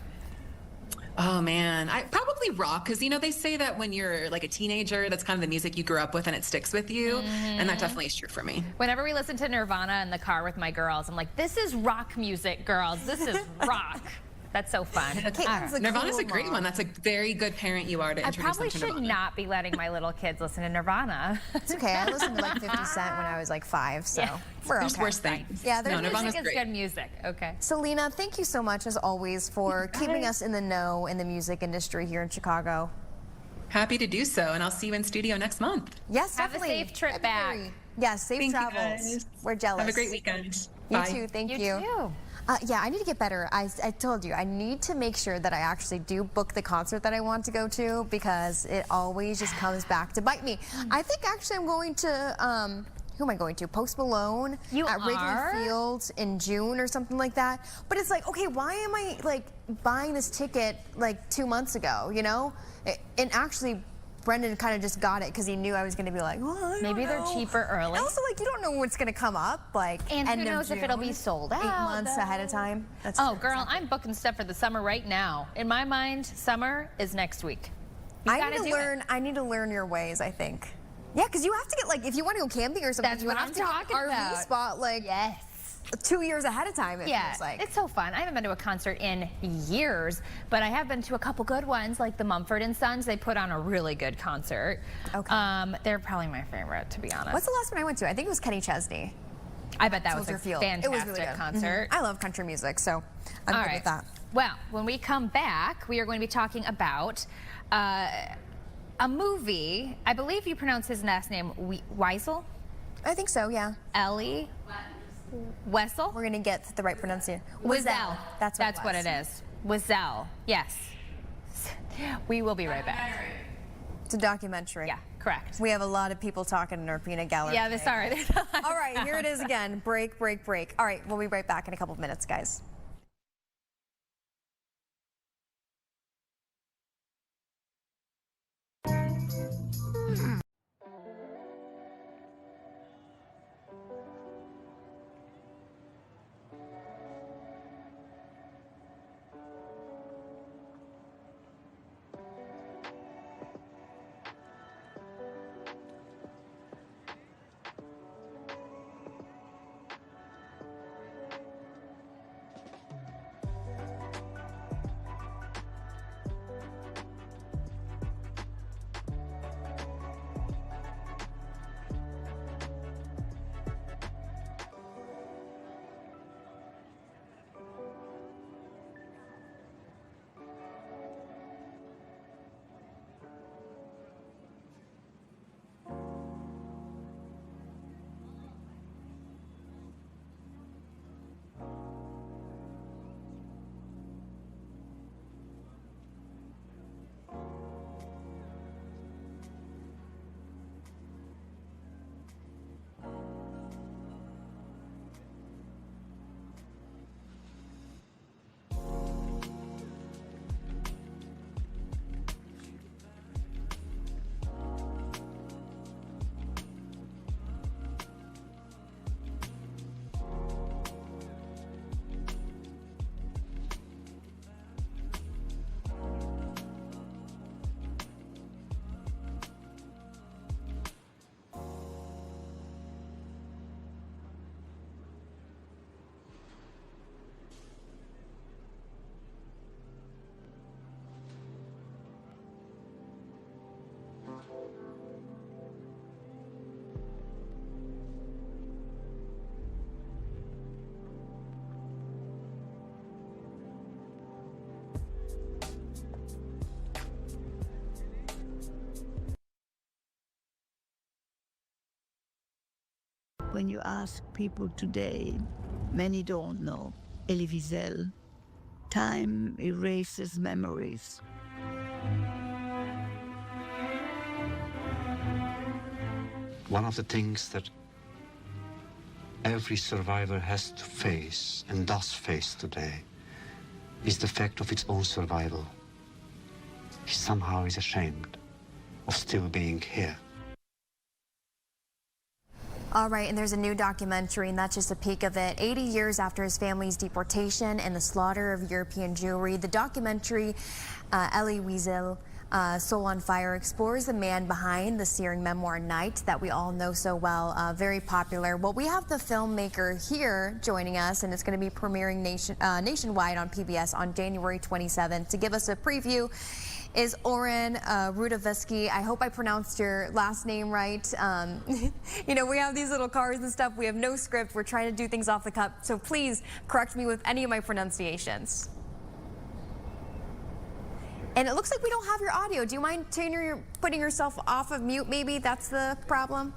Oh man, I probably rock, because they say that when you're like a teenager, that's kind of the music you grew up with and it sticks with you, and that definitely is true for me. Whenever we listen to Nirvana in the car with my girls, I'm like, this is rock music, girls. This is rock. That's so fun. Caitlin's a Nirvana's cool a great mom. one. That's a very good parent you are to I introduce probably them to should Nirvana. not be letting my little kids listen to Nirvana. It's okay. I listened to like 50 Cent when I was like 5, so Yeah. we're There's okay. worse things. Yeah, no, there's Nirvana's Music is great. good music. Okay. Selena, thank you so much as always for keeping us in the know in the music industry here in Chicago. Happy to do so, and I'll see you in studio next month. Yes, Have a definitely. safe trip back. February. Yes, safe Thank you, travels. guys. We're jealous. Have a great weekend. You Bye. too. Thank you. too. Yeah, I need to get better. I told you, I need to make sure that I actually do book the concert that I want to go to because it always just comes back to bite me. I think actually I'm going to, who am I going to? Post Malone You at Wrigley are? Field in June or something like that. But it's like, okay, why am I like buying this ticket like 2 months ago, you know? And actually, Brendan kind of just got it because he knew I was going to be like, well, I don't Maybe they're know. cheaper early. And also, like, you don't know what's going to come up, like, And who end of knows if it'll be June, sold 8 out, months though. ahead of time. That's Oh, true, girl, exactly. I'm booking stuff for the summer right now. In my mind, summer is next week. You I gotta need to do it. learn. I need to learn your ways. I think. Yeah, because you have to get like if you want to go camping or something, That's you what have I'm to get talking an RV about. spot like Yes. 2 years ahead of time. It Yeah, feels like. it's so fun. I haven't been to a concert in years, but I have been to a couple good ones, like the Mumford and Sons. They put on a really good concert. Okay. They're probably my favorite, to be honest. What's the last one I went to? I think it was Kenny Chesney. I bet that was a Soldier Field. fantastic It was really good. concert. I love country music, so I'm All good right. with that. Well, when we come back, we are going to be talking about a movie. I believe you pronounce his last name Weisel? I think so. Yeah. Ellie? Wessel? We're gonna get the right pronunciation. Wiesel. That's what it is. Wiesel. Yes. We will be right back. It's a documentary. Yeah, correct. We have a lot of people talking in our peanut gallery. Yeah, today. sorry. All right, here it is again. Break, break, break. All right, we'll be right back in a couple of minutes, guys. When you ask people today, many don't know Elie Wiesel. Time erases memories. One of the things that every survivor has to face and does face today is the fact of its own survival. He somehow is ashamed of still being here. All right, and there's a new documentary, and that's just a peek of it. 80 years after his family's deportation and the slaughter of European Jewry, the documentary, Elie Wiesel, Soul on Fire explores the man behind the searing memoir Night that we all know so well, very popular. Well, we have the filmmaker here joining us, and it's going to be premiering nationwide on PBS on January 27th. To give us a preview is Oren Rudavsky. I hope I pronounced your last name right. You know, we have these little cards and stuff. We have no script. We're trying to do things off the cuff. So please correct me with any of my pronunciations. And it looks like we don't have your audio. Do you mind putting yourself off of mute? Maybe that's the problem.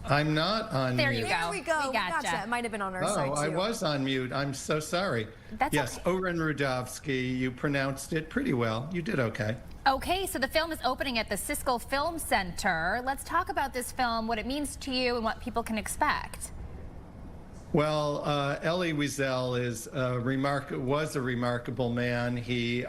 I'm not on there mute. You go. There we go. We gotcha. It might have been on our side, too. Oh, I was on mute. I'm so sorry. That's yes, okay. Oren Rudavsky, you pronounced it pretty well. You did okay. Okay, so the film is opening at the Siskel Film Center. Let's talk about this film, what it means to you, and what people can expect. Well, Elie Wiesel was a remarkable man. He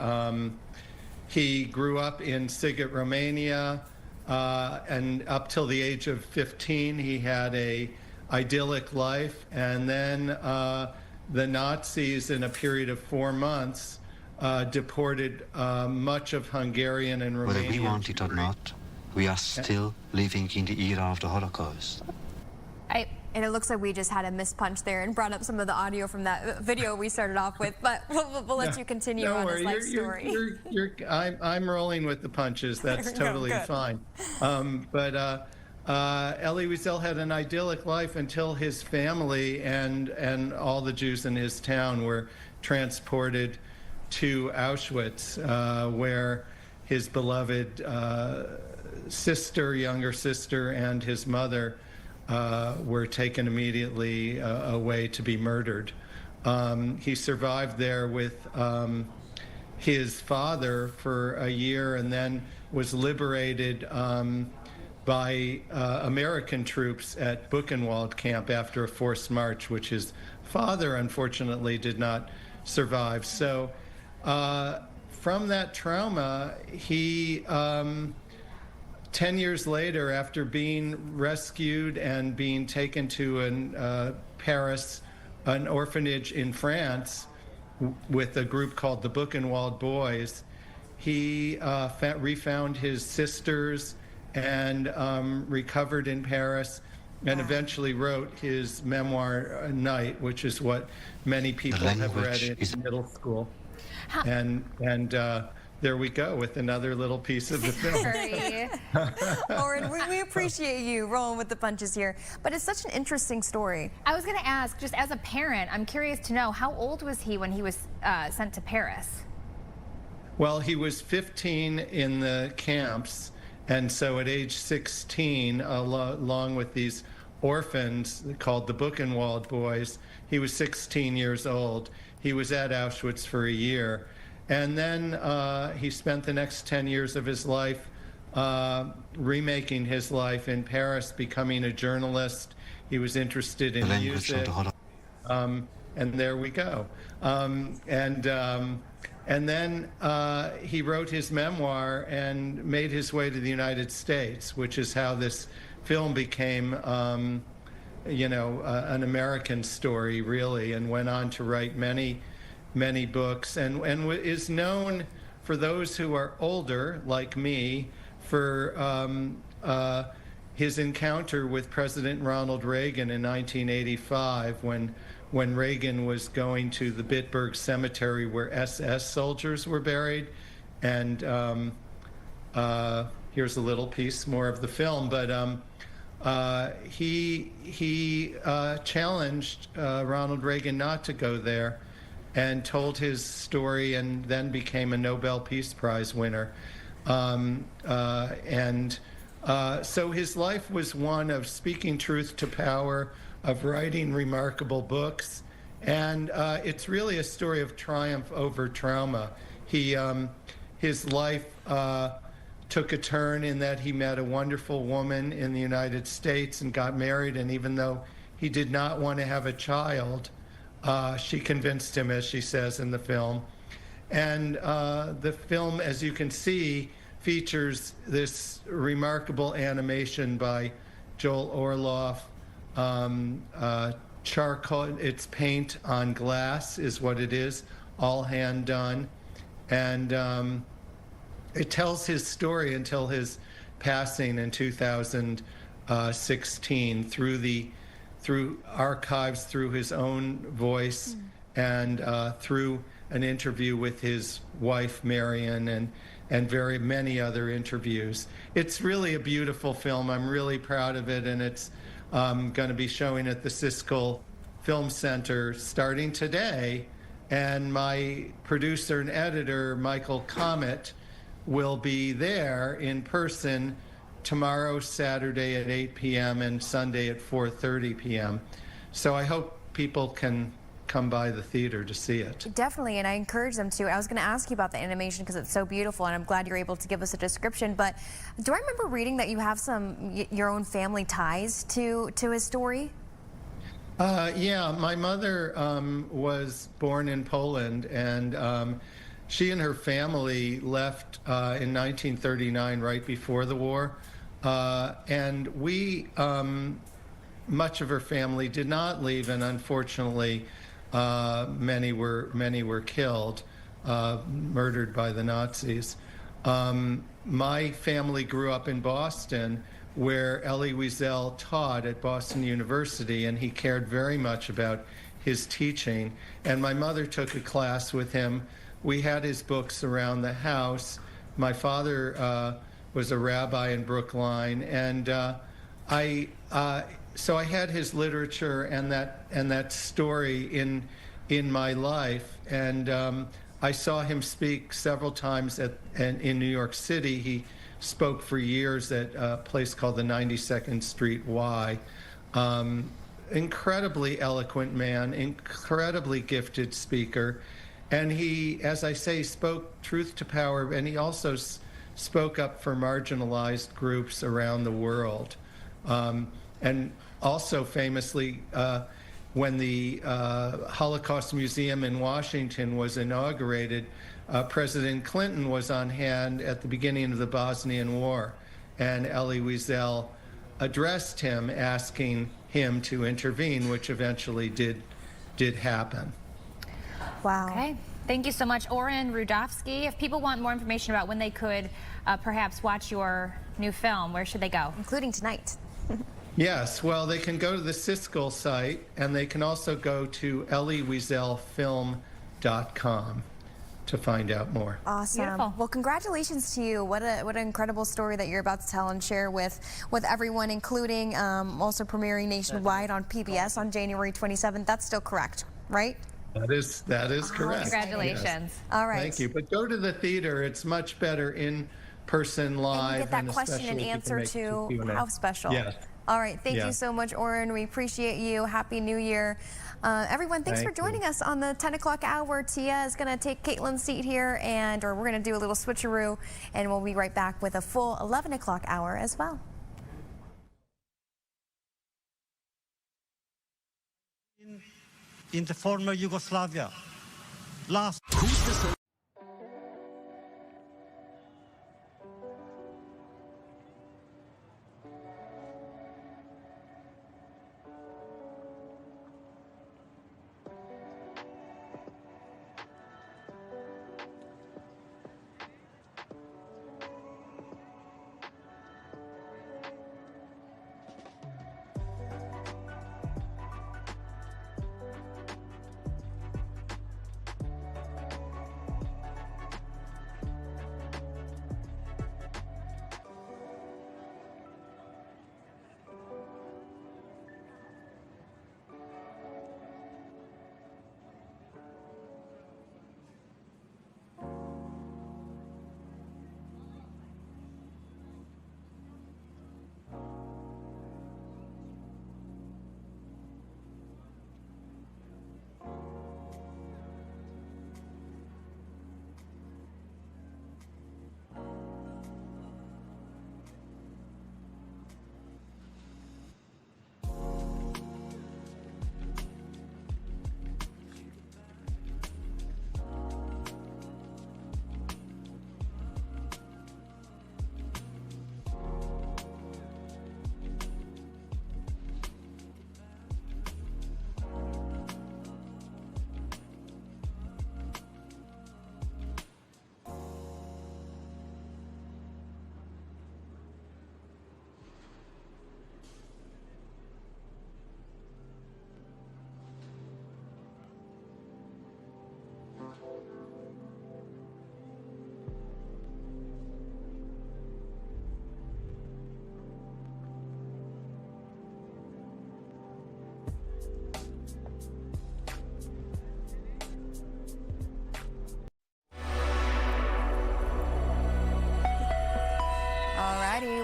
grew up in Sighet, Romania, and up till the age of 15, he had a idyllic life. And then the Nazis, in a period of 4 months, deported much of Hungarian and Romanian. Whether we want it or not, we are still living in the era of the Holocaust. And it looks like we just had a mispunch there and brought up some of the audio from that video we started off with, but we'll let you continue on this life story. I'm rolling with the punches. That's totally fine. But Elie Wiesel had an idyllic life until his family and all the Jews in his town were transported to Auschwitz, where his beloved younger sister, and his mother were taken immediately away to be murdered. He survived there with his father for a year, and then was liberated by American troops at Buchenwald camp after a forced march, which his father unfortunately did not survive. So from that trauma, he 10 years later, after being rescued and being taken to Paris, an orphanage in France, with a group called the Buchenwald Boys, he refound his sisters and recovered in Paris, and eventually wrote his memoir, Night, which is what many people have read in middle school. And there we go with another little piece of the film. Oren, we appreciate you rolling with the punches here, but it's such an interesting story. I was going to ask, just as a parent, I'm curious to know, how old was he when he was sent to Paris? Well, he was 15 in the camps, and so at age 16, along with these orphans called the Buchenwald Boys, he was 16 years old. He was at Auschwitz for a year. And then he spent the next 10 years of his life remaking his life in Paris, becoming a journalist. He was interested in music. And there we go. And then he wrote his memoir and made his way to the United States, which is how this film became, an American story, really, and went on to write many books, and is known, for those who are older, like me, for his encounter with President Ronald Reagan in 1985, when Reagan was going to the Bitburg Cemetery where SS soldiers were buried. And here's a little piece more of the film, but he challenged Ronald Reagan not to go there, and told his story, and then became a Nobel Peace Prize winner. So his life was one of speaking truth to power, of writing remarkable books, and it's really a story of triumph over trauma. His life took a turn in that he met a wonderful woman in the United States and got married, and even though he did not want to have a child, she convinced him, as she says in the film. And the film, as you can see, features this remarkable animation by Joel Orloff. Charcoal, it's paint on glass is what it is, all hand done. And it tells his story until his passing in 2016 through archives, through his own voice, and through an interview with his wife Marion, and very many other interviews. It's really a beautiful film. I'm really proud of it, and it's going to be showing at the Siskel Film Center starting today. And my producer and editor, Michael Comet, will be there in person tomorrow, Saturday at 8 p.m. and Sunday at 4:30 p.m. So I hope people can come by the theater to see it. Definitely, and I encourage them to. I was going to ask you about the animation because it's so beautiful, and I'm glad you're able to give us a description. But do I remember reading that you have your own family ties to his story? Yeah, my mother was born in Poland, and she and her family left in 1939, right before the war. And we, much of her family did not leave, and unfortunately, many were killed, murdered by the Nazis. My family grew up in Boston, where Elie Wiesel taught at Boston University, and he cared very much about his teaching. And my mother took a class with him. We had his books around the house. My father was a rabbi in Brookline, and so I had his literature and that story in my life. And I saw him speak several times in New York City. He spoke for years at a place called the 92nd Street Y. Incredibly eloquent man, incredibly gifted speaker. And he, as I say, spoke truth to power, and he also spoke up for marginalized groups around the world. And also famously, when the Holocaust Museum in Washington was inaugurated, President Clinton was on hand at the beginning of the Bosnian War, and Elie Wiesel addressed him, asking him to intervene, which eventually did happen. Wow. Okay. Thank you so much, Oren Rudofsky. If people want more information about when they could perhaps watch your new film, where should they go? Including tonight. Yes, well, they can go to the Siskel site, and they can also go to ellieWieselFilm.com to find out more. Awesome. Beautiful. Well, congratulations to you. What an incredible story that you're about to tell and share with everyone, including also premiering nationwide on PBS on January 27th. That's still correct, right? That is correct. Congratulations. Yes. All right. Thank you. But go to the theater. It's much better in person, live. And you get that question and answer too. How special. Yes. All right. Thank you so much, Oren. We appreciate you. Happy New Year. Everyone, thanks for joining us on the 10 o'clock hour. Tia is going to take Caitlin's seat here, or we're going to do a little switcheroo, and we'll be right back with a full 11 o'clock hour as well. In the former Yugoslavia. Last.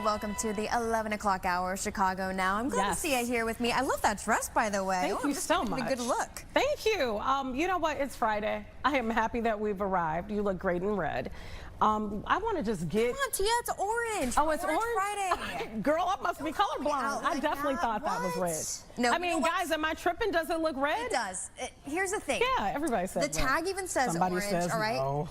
welcome to the 11 o'clock hour, Chicago Now. I'm glad to see you here with me. I love that dress, by the way. Thank you so much. A good look. Thank you. You know what? It's Friday. I am happy that we've arrived. You look great in red. I want to just get... Come on, Tia, it's orange. Oh, it's orange? Friday. Girl, I must be colorblind. I definitely thought that was red. No, I mean, guys, am I tripping? Does it look red? It does. Here's the thing. Yeah, everybody says the tag even says Somebody orange, says all right? no.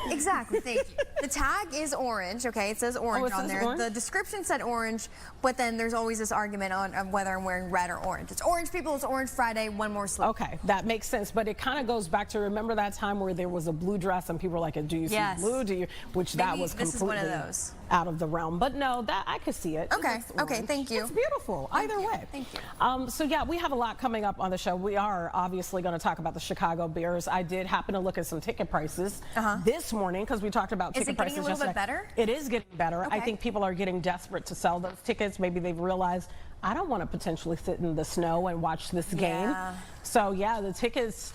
Exactly, thank you. The tag is orange, okay? It says orange on there. Orange? The description said orange, but then there's always this argument on whether I'm wearing red or orange. It's orange, people. It's Orange Friday. One more sleeve. Okay, that makes sense, but it kind of goes back to, remember that time where there was a blue dress and people were like, do you see blue? Do you? Which that was this is one of completely those. out of the realm. But no, that I could see it. Okay, okay, thank you. It's beautiful, either way. Thank you. So yeah, we have a lot coming up on the show. We are obviously going to talk about the Chicago Bears. I did happen to look at some ticket prices this morning because we talked about ticket prices yesterday. Is it getting a little bit better? It is getting better. I think people are getting desperate to sell those tickets. Maybe they've realized, I don't want to potentially sit in the snow and watch this game. So yeah, the tickets,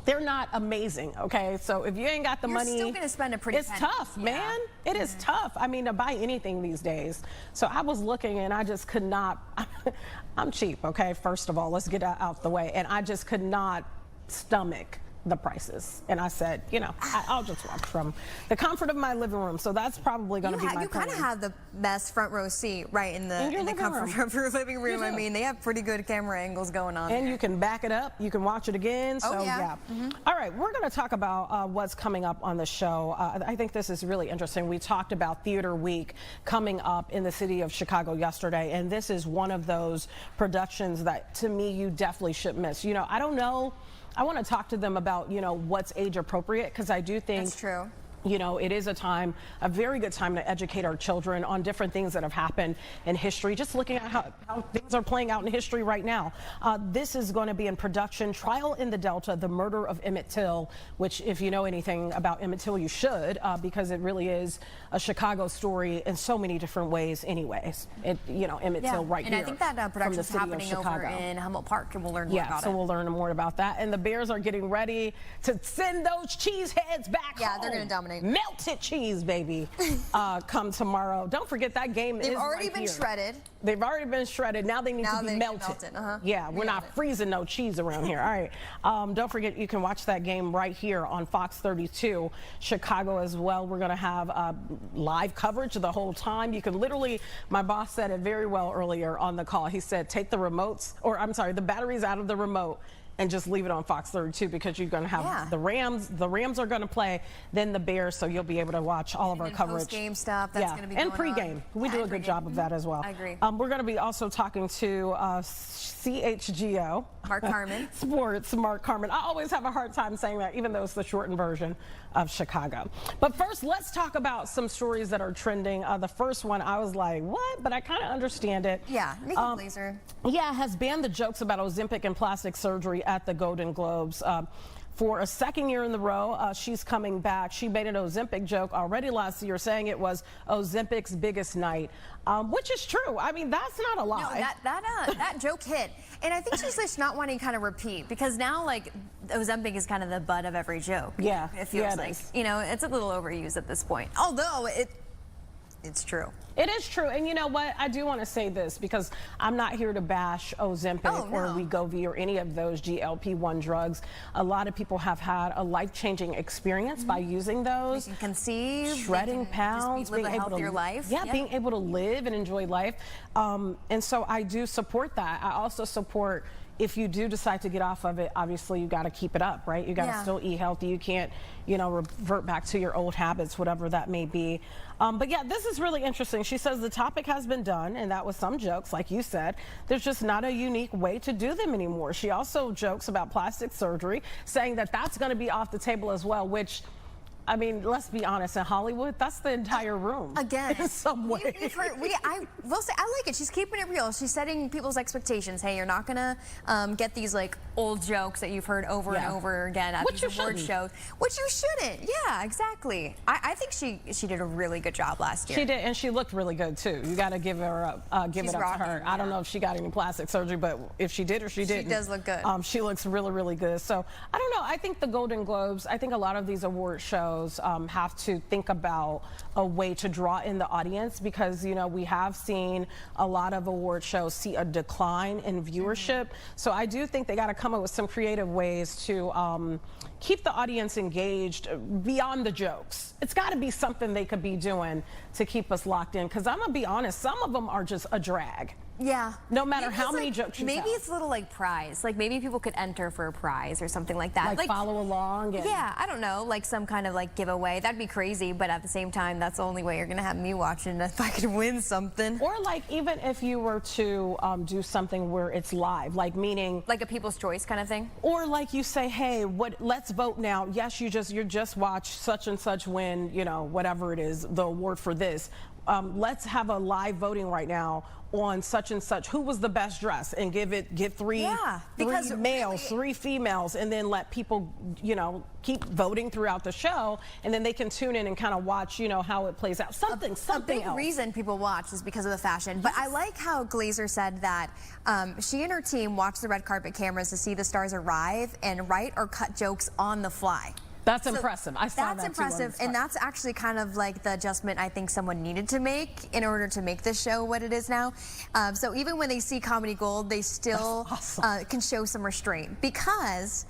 they're not amazing, okay? So if you ain't got the money, you're still gonna spend a pretty it's tough, man. It is tough. I mean, to buy anything these days. So I was looking and I just could not, I'm cheap, okay? First of all, let's get that out the way. And I just could not stomach the prices. And I said, you know, I'll just watch from the comfort of my living room. So that's probably going to be my plan. You kind of have the best front row seat right in the comfort of your living room. I mean, they have pretty good camera angles going on. And you can back it up. You can watch it again. So yeah. All right, we're going to talk about what's coming up on the show. I think this is really interesting. We talked about Theater Week coming up in the city of Chicago yesterday, and this is one of those productions that, to me, you definitely should miss. You know, I don't know. I want to talk to them about, you know, what's age appropriate, because I do think that's true. You know, it is a very good time to educate our children on different things that have happened in history, just looking at how things are playing out in history right now. This is going to be in production, Trial in the Delta, the murder of Emmett Till, which if you know anything about Emmett Till, you should, because it really is a Chicago story in so many different ways anyways. You know, Emmett Till right here. And I think that production is happening over in Humboldt Park, and we'll learn more about it. Yeah, so we'll learn more about that. And the Bears are getting ready to send those cheese heads back home. Yeah, they're going to dominate. Melted cheese, baby, come tomorrow. Don't forget that game is They've already right been here. shredded. They've already been shredded. Now they need to be melted. Yeah, we're not freezing no cheese around here. All right. Don't forget, you can watch that game right here on Fox 32, Chicago as well. We're going to have live coverage the whole time. You can literally, my boss said it very well earlier on the call. He said, take the remotes, or I'm sorry, the batteries out of the remote and just leave it on Fox 32, because you're going to have the Rams. The Rams are going to play, then the Bears, so you'll be able to watch all of our coverage. Post-game stuff, that's going to be going on. And pregame. We do a good job of that as well. I agree. We're going to be also talking to CHGO. Mark Carmen. Sports, Mark Carmen. I always have a hard time saying that, even though it's the shortened version of Chicago. But first, let's talk about some stories that are trending. The first one, I was like, what? But I kind of understand it. Yeah, Nikki Glaser. Yeah, has banned the jokes about Ozempic and plastic surgery at the Golden Globes. For a second year in the row, she's coming back. She made an Ozempic joke already last year, saying it was Ozempic's biggest night, which is true. I mean, that's not a lie. No, that joke hit. And I think she's just not wanting to kind of repeat, because now, like, Ozempic is kind of the butt of every joke. Yeah. It feels like. You know, it's a little overused at this point. Although it's true. It is true. And you know what? I do want to say this, because I'm not here to bash Ozempic or Wegovy or any of those GLP-1 drugs. A lot of people have had a life-changing experience by using those. They can conceive, shredding pounds, live a healthier life. Yeah, being able to live and enjoy life. And so I do support that. I also support, if you do decide to get off of it, obviously you got to keep it up, right? You got to still eat healthy. You can't, you know, revert back to your old habits, whatever that may be. But yeah, this is really interesting. She says the topic has been done, and that was some jokes, like you said. There's just not a unique way to do them anymore. She also jokes about plastic surgery, saying that that's going to be off the table as well, which, I mean, let's be honest, in Hollywood, that's the entire room. Again, in some way. I will say, I like it. She's keeping it real. She's setting people's expectations. Hey, you're not gonna get these like old jokes that you've heard over and over again at these award shows. Which you shouldn't. Yeah, exactly. I think she did a really good job last year. She did, and she looked really good too. You got to give her give it up to her. I don't know if she got any plastic surgery, but if she did or she didn't, she does look good. She looks really, really good. So I don't know. I think the Golden Globes. I think a lot of these award shows shows have to think about a way to draw in the audience, because, you know, we have seen a lot of award shows see a decline in viewership. So I do think they got to come up with some creative ways to keep the audience engaged beyond the jokes. It's got to be something they could be doing to keep us locked in, because I'm going to be honest, some of them are just a drag. Yeah. No matter how many jokes you Maybe tell. it's a little like prize. Like maybe people could enter for a prize or something like that. Like follow along. And yeah, I don't know, like some kind of like giveaway. That'd be crazy, but at the same time, that's the only way you're gonna have me watching if I could win something. Or like even if you were to do something where it's live, like meaning like a People's Choice kind of thing. Or like you say, hey, let's vote now. Yes, you just watch such and such win, you know, whatever it is, the award for this. Let's have a live voting right now on such and such, who was the best dressed, and give three males, three females, and then let people, you know, keep voting throughout the show, and then they can tune in and kind of watch, you know, how it plays out. Something a big else. reason people watch is because of the fashion. But I like how Glazer said that she and her team watch the red carpet cameras to see the stars arrive and write or cut jokes on the fly. That's impressive. I saw that That's impressive, and that's actually kind of like the adjustment I think someone needed to make in order to make this show what it is now. So even when they see Comedy Gold, they still can show some restraint, because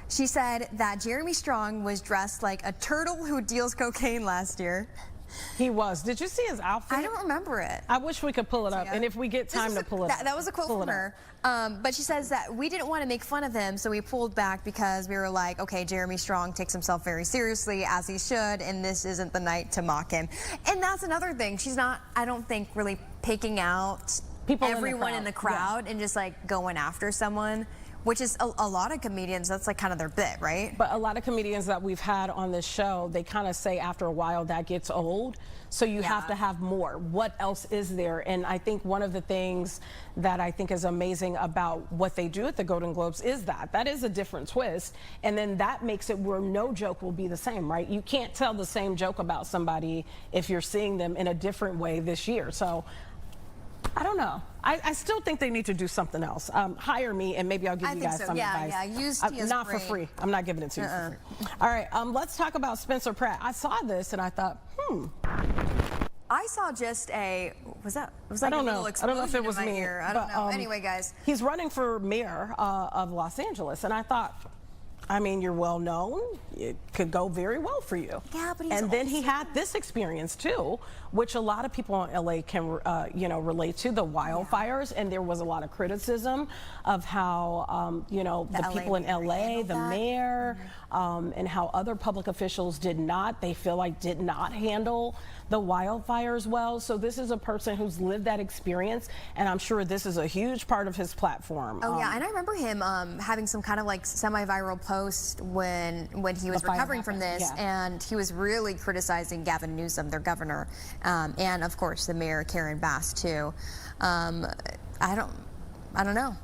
she said that Jeremy Strong was dressed like a turtle who deals cocaine last year. He was. Did you see his outfit? I don't remember it. I wish we could pull it up, and if we get time to pull it up. That was a quote from her. But she says that we didn't want to make fun of him, so we pulled back because we were like, okay, Jeremy Strong takes himself very seriously, as he should, and this isn't the night to mock him. And that's another thing. She's not, I don't think, really picking out everyone in the crowd and just like going after someone. Which is a lot of comedians, that's like kind of their bit, right? But a lot of comedians that we've had on this show, they kind of say after a while that gets old. So you have to have more. What else is there? And I think one of the things that I think is amazing about what they do at the Golden Globes is that is a different twist. And then that makes it where no joke will be the same, right? You can't tell the same joke about somebody if you're seeing them in a different way this year. So I don't know. I still think they need to do something else. Hire me, and maybe I'll give you guys some advice. Yeah, use Tia's not for free. I'm not giving it to you for free. All right, let's talk about Spencer Pratt. I saw this and I thought, I saw just a, was like I don't a know. little I don't know if it was explosion in my me. ear. I don't know. Anyway, guys. He's running for mayor of Los Angeles, and I thought, I mean, you're well known. It could go very well for you. Yeah, but he's and then he had this experience too, which a lot of people in LA can, you know, relate to, the wildfires. And there was a lot of criticism of how, you know, the people in LA, the mayor, and how other public officials did not handle the wildfires well. So this is a person who's lived that experience, and I'm sure this is a huge part of his platform. Oh yeah, and I remember him having some kind of like semi-viral post when he was recovering from this, and he was really criticizing Gavin Newsom, their governor, and of course the mayor Karen Bass too. I don't know.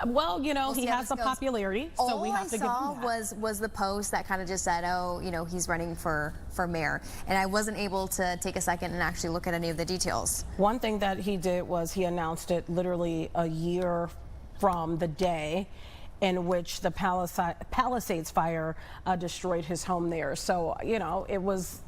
Well, you know, he has the popularity, so we have to give him that. All I saw was the post that kind of just said, oh, you know, he's running for mayor. And I wasn't able to take a second and actually look at any of the details. One thing that he did was he announced it literally a year from the day in which the Palisades fire destroyed his home there. So, you know, it was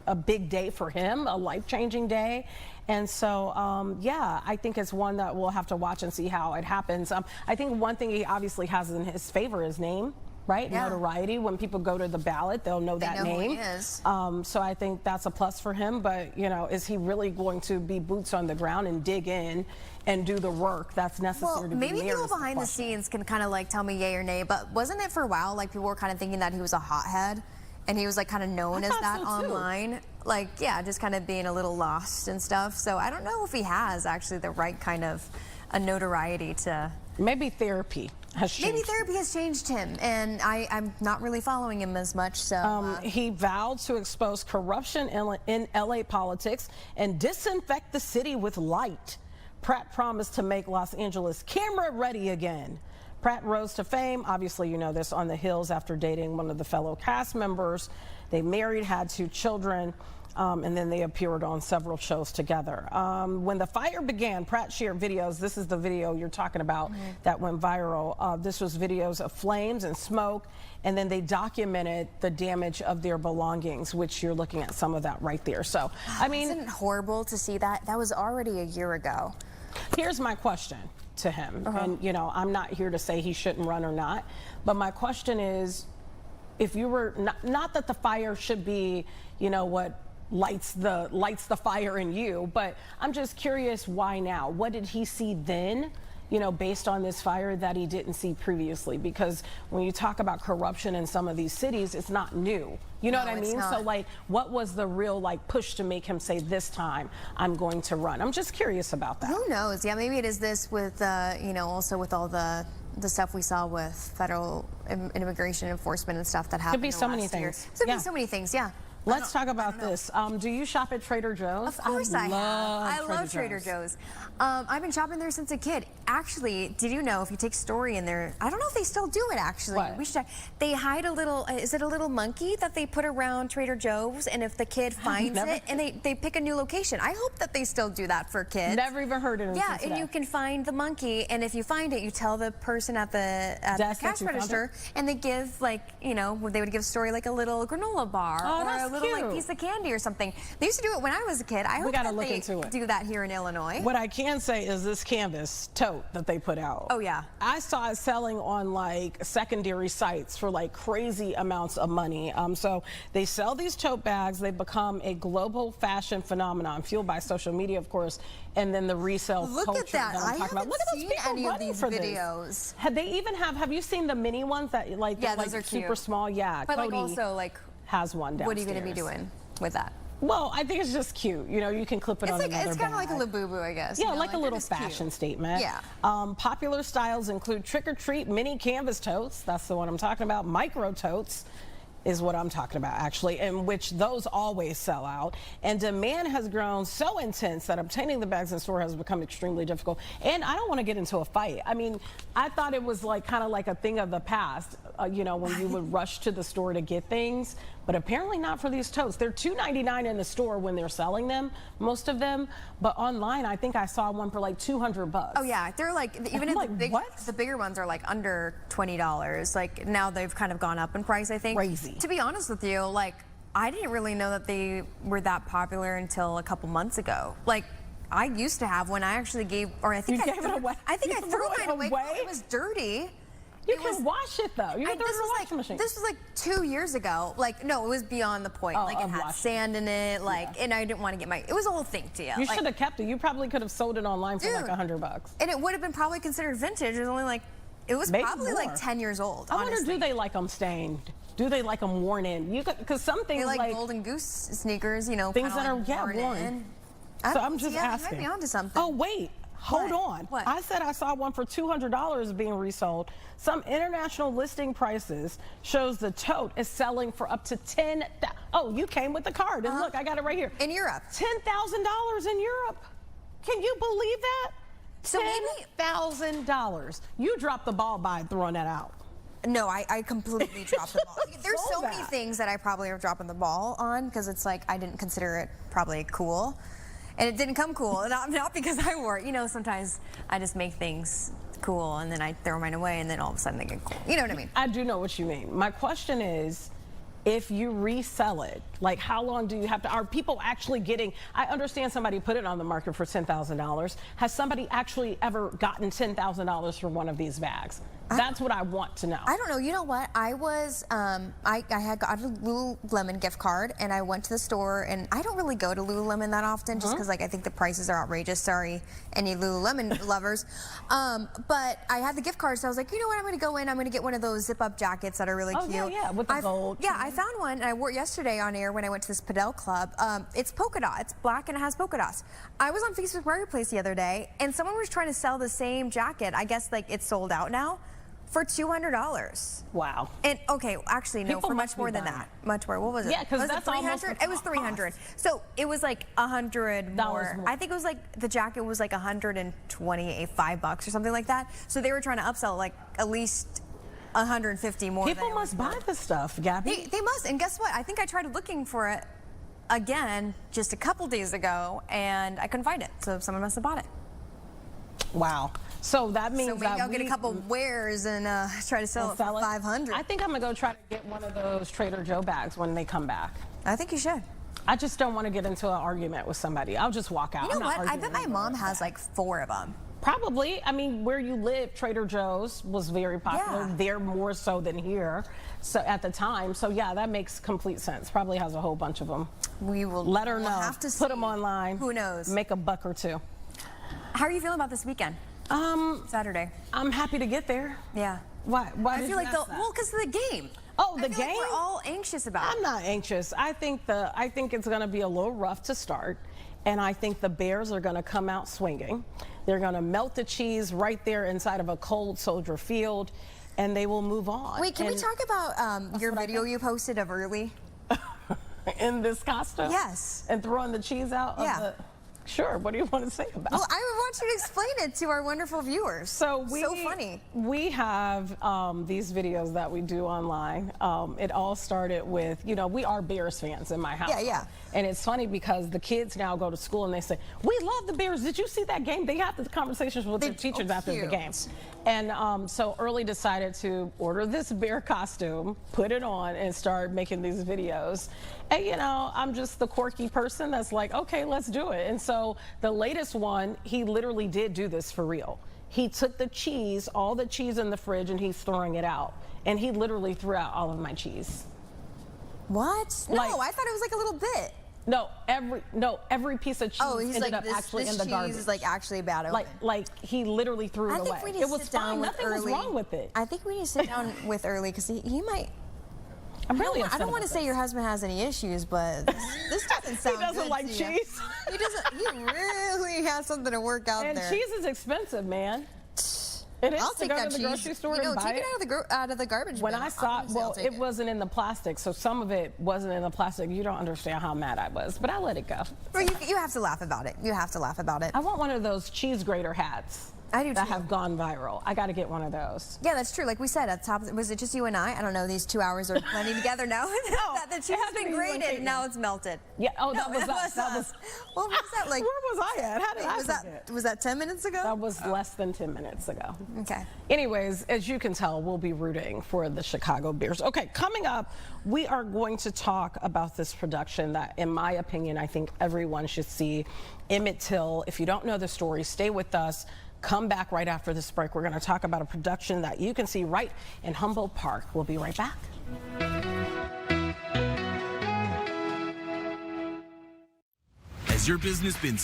a big day for him, a life-changing day. And so, yeah, I think it's one that we'll have to watch and see how it happens. I think one thing he obviously has in his favor is name, right? Yeah. Notoriety. When people go to the ballot, they'll know that name. Who he is. So I think that's a plus for him. But, you know, is he really going to be boots on the ground and dig in and do the work that's necessary to be mayor? Maybe people behind the scenes can kind of like tell me yay or nay, but wasn't it for a while like people were kind of thinking that he was a hothead? And he was like kind of known as that online. Like, yeah, just kind of being a little lost and stuff. So I don't know if he has actually the right kind of a notoriety to... Maybe therapy has changed. Maybe therapy has changed him, and I'm not really following him as much, so... He vowed to expose corruption in LA politics and disinfect the city with light. Pratt promised to make Los Angeles camera ready again. Pratt rose to fame, obviously you know this, on the hills after dating one of the fellow cast members. They married, had 2 children. and then they appeared on several shows together. When the fire began, Pratt shared videos. This is the video you're talking about that went viral. This was videos of flames and smoke, and then they documented the damage of their belongings, which you're looking at some of that right there. So, I mean, isn't it horrible to see that? That was already a year ago. Here's my question to him, and you know, I'm not here to say he shouldn't run or not, but my question is, if you were not that the fire should be, you know, what lights the fire in you, but I'm just curious, why now? What did he see then, you know, based on this fire that he didn't see previously? Because when you talk about corruption in some of these cities, it's not new. You know what I mean? So like, what was the real like push to make him say, this time I'm going to run? I'm just curious about that. Who knows? Yeah, maybe it is this with, you know, also with all the stuff we saw with federal immigration enforcement and stuff that happened. Could be so many things. Could be so many things, yeah. Let's talk about this. Do you shop at Trader Joe's? Of course I have. I love Trader Joe's. I've been shopping there since a kid. Actually, did you know if you take Story in there, I don't know if they still do it actually. What? We should check. They hide a little, is it a little monkey that they put around Trader Joe's, and if the kid finds it, and they pick a new location. I hope that they still do that for kids. Never even heard of it. Yeah, and you can find the monkey, and if you find it, you tell the person at the cash register, and they give, like, you know, they would give Story like a little granola bar or a little like piece of candy or something. They used to do it when I was a kid. I hope that they do that here in Illinois. What I can say is this canvas tote that they put out. Oh yeah. I saw it selling on like secondary sites for like crazy amounts of money. So they sell these tote bags. They've become a global fashion phenomenon, fueled by social media, of course, and then the resale culture that I'm talking about. Look at those people any of running these for videos. This. Have they even have you seen the mini ones that like, yeah, those like are cute. super small? Yeah. But Cody like also like has one downstairs. What are you going to be doing with that? Well, I think it's just cute. You know, you can clip it on another It's kind of bag. like a Labubu, I guess. Yeah, you know, like a little fashion statement. Yeah. Popular styles include trick-or-treat mini canvas totes. That's the one I'm talking about. Micro totes is what I'm talking about, actually, in which those always sell out. And demand has grown so intense that obtaining the bags in store has become extremely difficult. And I don't want to get into a fight. I mean, I thought it was like kind of like a thing of the past, you know, when you would rush to the store to get things. But apparently not for these totes. They're $2.99 in the store when they're selling them, most of them. But online, I think I saw one for like $200. Oh yeah, they're like, even like, the bigger ones are like under $20. Like now they've kind of gone up in price, I think. Crazy. To be honest with you, like I didn't really know that they were that popular until a couple months ago. Like I used to have one. I actually gave, or I think I gave it away. I think I threw mine away. Well, it was dirty. You can wash it though. You can throw it in the washing machine. This was like 2 years ago. Like, no, it was beyond the point. Like it had sand in it. Like, and I didn't want to get it was a whole thing to you. You should have kept it. You probably could have sold it online for like $100. And it would have been probably considered vintage. It was only like, it was maybe probably more. like 10 years old. I wonder, honestly. do they like them stained? Do they like them worn in? You because some things they like Golden Goose sneakers, you know, things that like are worn. So I'm just asking. You might be onto something. Oh wait. Hold on. What? I said I saw one for $200 being resold. Some international listing prices shows the tote is selling for up to $10,000. Oh, you came with the card. And look, I got it right here. In Europe. $10,000 in Europe. Can you believe that? So $10,000. You dropped the ball by throwing that out. No, I completely dropped the ball. There's so many things that I probably are dropping the ball on because it's like I didn't consider it probably cool. And it didn't come cool, not because I wore it. You know, sometimes I just make things cool and then I throw mine away and then all of a sudden they get cool. You know what I mean? I do know what you mean. My question is, if you resell it, like how long do you have to, are people actually getting, I understand somebody put it on the market for $10,000. Has somebody actually ever gotten $10,000 for one of these bags? That's what I want to know. I don't know. You know what? I was, I had got a Lululemon gift card and I went to the store, and I don't really go to Lululemon that often just because like I think the prices are outrageous. Sorry, any Lululemon lovers. But I had the gift card, so I was like, you know what? I'm going to go in. I'm going to get one of those zip-up jackets that are really cute. Yeah, with the gold. Yeah, I found one and I wore it yesterday on air when I went to this Padel club. It's polka dot. It's black and it has polka dots. I was on Facebook Marketplace the other day and someone was trying to sell the same jacket. I guess like it's sold out now. For $200. Wow. And okay, actually no, People for much more than that. Much more. What was it? Yeah, because that's almost $300. It was $300. So it was like $100 more. I think it was like the jacket was like $125 or something like that. So they were trying to upsell like at least 150 more. People must buy the stuff, Gabby. They must. And guess what? I think I tried looking for it again just a couple days ago, and I couldn't find it. So someone must have bought it. Wow. So that means So maybe I'll get a couple wares and try to sell it for $500. I think I'm gonna go try to get one of those Trader Joe bags when they come back. I think you should. I just don't want to get into an argument with somebody. I'll just walk out. You know what? I bet my mom has like 4 of them. Probably. I mean, where you live, Trader Joe's was very popular. Yeah. There more so than here. So at the time. So yeah, that makes complete sense. Probably has a whole bunch of them. We will let her know. Have to put them online. Who knows? Make a buck or two. How are you feeling about this weekend? Saturday. I'm happy to get there. Yeah. Why? I feel like well, because of the game. Oh, the I feel game? Like we're all anxious about it. I'm not anxious. I think it's going to be a little rough to start, and I think the Bears are going to come out swinging. They're going to melt the cheese right there inside of a cold Soldier Field, and they will move on. Wait, can we talk about your video you posted of early? In this costume? Yes. And throwing the cheese out? Yeah. Sure. What do you want to say about it? Well, I want you to explain it to our wonderful viewers. So funny. We have these videos that we do online. It all started with, we are Bears fans in my house. Yeah, yeah. And it's funny because the kids now go to school and they say, we love the Bears. Did you see that game? They have the conversations with their teachers after the game. And so Early decided to order this bear costume, put it on, and start making these videos. And I'm just the quirky person that's like, okay, let's do it. And so the latest one, he literally did do this for real. He took the cheese, all the cheese in the fridge, and he's throwing it out. And he literally threw out all of my cheese. What? No, I thought it was like a little bit. No, every piece of cheese ended up actually in the garbage. This cheese is like actually bad. Like he literally threw it away. It was fine. Nothing was wrong with it. I think we need to sit down with Early because he might. I'm really I don't want to say your husband has any issues, but this doesn't sound good. He doesn't like to cheese. He doesn't. He really has something to work out there. And cheese is expensive, man. It is. I'll take that to the grocery cheese. store and buy take it out of the garbage. When bin. I saw, well, it wasn't in the plastic, so some of it wasn't in the plastic. You don't understand how mad I was, but I let it go. Well, you have to laugh about it. You have to laugh about it. I want one of those cheese grater hats. I do too. That have gone viral. I got to get one of those. Yeah, that's true. Like we said at the top, was it just you and I don't know. These 2 hours are blending together now. The cheese has been grated and now it's melted. Yeah. Oh, that was us. That was. What was that like? Where was I at? How did I forget? Was that 10 minutes ago? That was less than 10 minutes ago. Okay. Anyways, as you can tell, we'll be rooting for the Chicago Bears. Okay, coming up, we are going to talk about this production that, in my opinion, I think everyone should see. Emmett Till. If you don't know the story, stay with us. Come back right after this break. We're going to talk about a production that you can see right in Humboldt Park. We'll be right back. Has your business been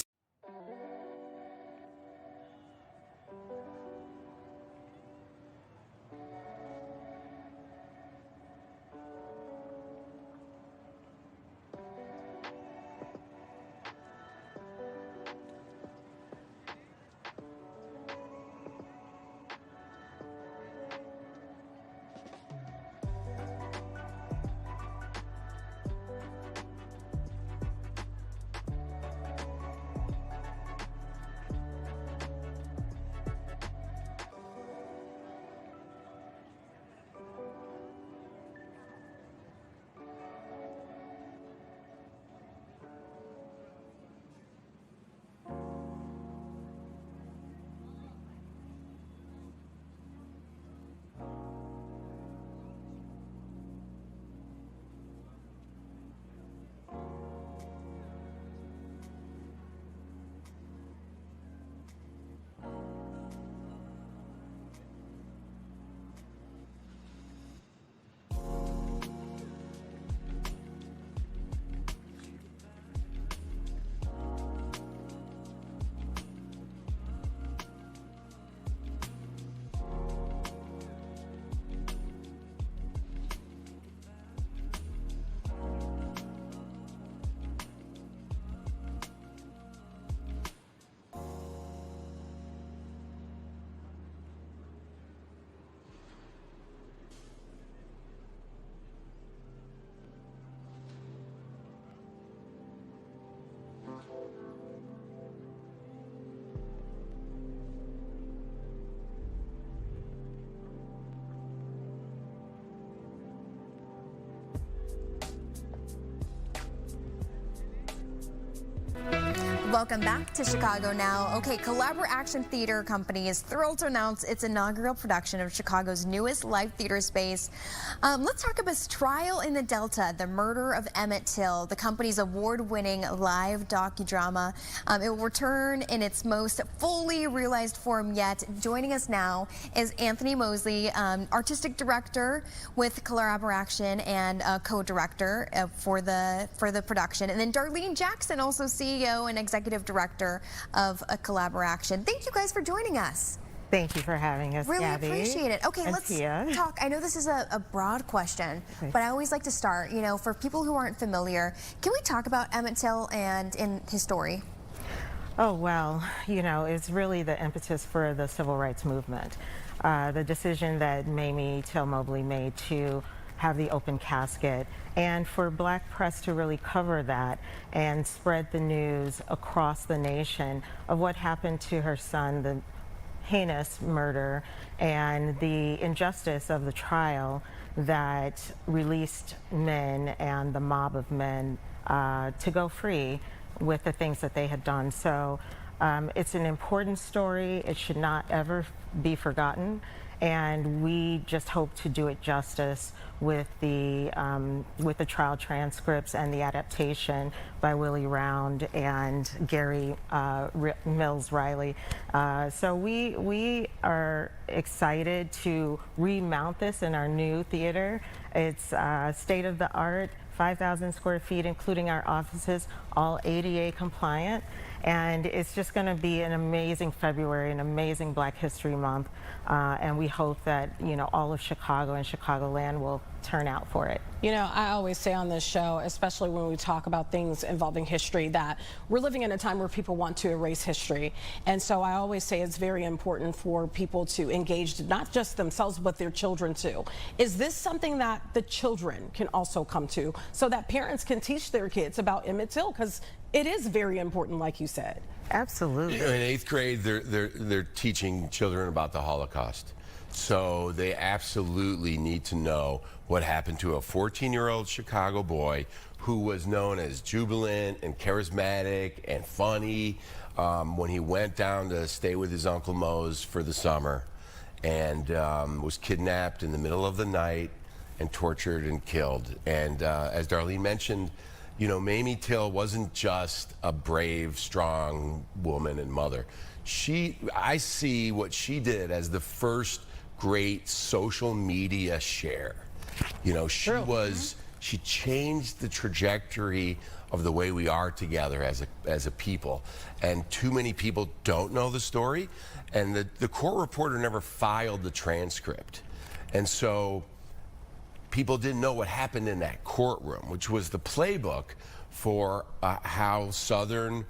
Welcome back to Chicago Now. Okay, Collabor Action Theater Company is thrilled to announce its inaugural production of Chicago's newest live theater space. Let's talk about its Trial in the Delta, the murder of Emmett Till, the company's award-winning live docudrama. It will return in its most fully realized form yet. Joining us now is Anthony Mosley, artistic director with Collabor Action and co-director for the production, and then Darlene Jackson, also CEO and executive director of Collabor Action. Thank you guys for joining us. Thank you for having us, Really Gabby. appreciate it. Okay, let's talk. I know this is a broad question, but I always like to start, you know, for people who aren't familiar, can we talk about Emmett Till and in his story? Oh, well, you know, it's really the impetus for the civil rights movement. The decision that Mamie Till Mobley made to have the open casket, and for Black press to really cover that and spread the news across the nation of what happened to her son, the heinous murder and the injustice of the trial that released men and the mob of men to go free with the things that they had done. So it's an important story. It should not ever be forgotten. And we just hope to do it justice with the trial transcripts and the adaptation by Willie Round and Gary Mills Riley. So we are excited to remount this in our new theater. It's state of the art, 5,000 square feet, including our offices, all ADA compliant. And it's just going to be an amazing February, an amazing Black History Month. And we hope that, you know, all of Chicago and Chicagoland will turn out for it. You know, I always say on this show, especially when we talk about things involving history, that we're living in a time where people want to erase history. And so I always say it's very important for people to engage not just themselves, but their children too. Is this something that the children can also come to so that parents can teach their kids about Emmett Till? Because it is very important, like you said. Absolutely. You know, in 8th grade, they're teaching children about the Holocaust. So they absolutely need to know what happened to a 14-year-old Chicago boy who was known as jubilant and charismatic and funny when he went down to stay with his Uncle Mose for the summer and was kidnapped in the middle of the night and tortured and killed. And as Darlene mentioned, you know, Mamie Till wasn't just a brave, strong woman and mother. I see what she did as the first great social media share. You know, she changed the trajectory of the way we are together as a people. And too many people don't know the story. And the court reporter never filed the transcript. And so people didn't know what happened in that courtroom, which was the playbook for how Southern